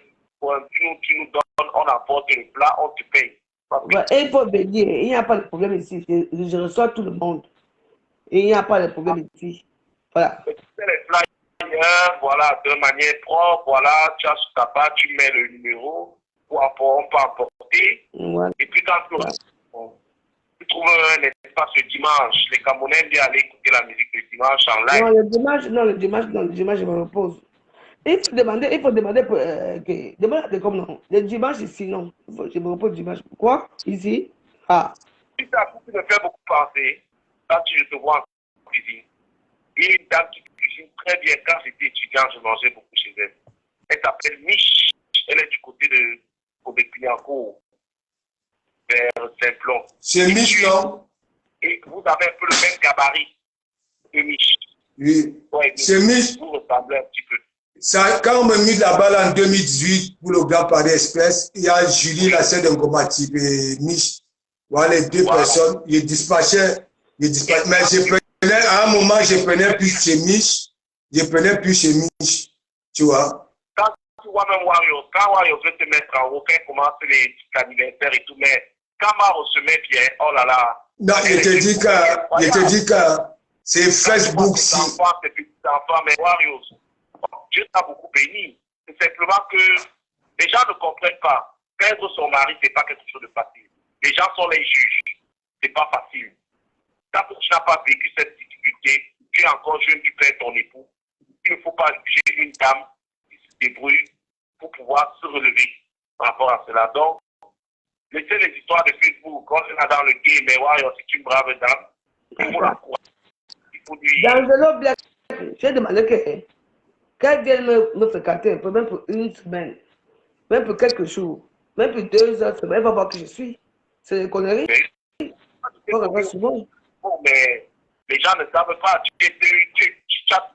tu nous donnes, on apporte le plat, on te paye. Et il faut venir, il n'y a pas de problème ici. Je reçois tout le monde. Et il n'y a pas de problème ici. Voilà. Tu fais les flyers, voilà, de manière propre, voilà, tu as sur ta page, tu mets le numéro, on peut apporter. Voilà. Et puis quand tu trouves un espace le dimanche, les Camerounais aiment bien aller écouter la musique le dimanche en live. Non, le dimanche, je me repose. Il faut demander demande à comme non. Le dimanche ici, non. Je me repose dimanche. Pourquoi? Ici? Ah. Si ça me fait beaucoup penser, quand je te vois en cuisine, et une dame qui cuisine très bien, quand j'étais étudiant, je mangeais beaucoup chez elle. Elle s'appelle Mich. Elle est du côté de Québec-Clignancourt, vers Saint-Plon. C'est Mich, non? Et vous avez un peu le même gabarit que Mich. Oui. Ouais, C'est Mich. vous ressemblez un petit peu. Ça, quand on m'a mis là-bas là, en 2018 pour le Grand Paris Express, il y a Julie, la sœur d'un combatif, et Mich. Voilà les deux personnes. Je dispatchais. Mais je prenais, à un moment, je prenais plus chez Mich. Je prenais plus chez Mich. Tu vois? Quand tu vois même Warriors, quand Warriors veut te mettre en haut, quand il commence les trucs anniversaires et tout, mais quand Maro se met bien, oh là là. Non, je te dis que c'est Facebook. C'est petits enfants, mais Warriors, Dieu t'a beaucoup béni. C'est simplement que les gens ne comprennent pas. Perdre son mari, c'est pas quelque chose de facile. Les gens sont les juges. C'est pas facile. Tant que tu n'as pas vécu cette difficulté, tu es encore jeune, tu perds ton époux. Il ne faut pas juger une dame qui se débrouille pour pouvoir se relever par rapport à cela. Donc, laissez les histoires de Facebook. Quand on est dans le game, mais ouais, c'est une brave dame. Il faut la croire. Il faut lui. D'Angelo Black, j'ai demandé qu'elle vienne me fréquenter un peu, même pour une semaine, même pour quelques jours, même pour 2 heures, elle va voir que je suis. C'est des conneries. Mais les gens ne savent pas. Tu chattes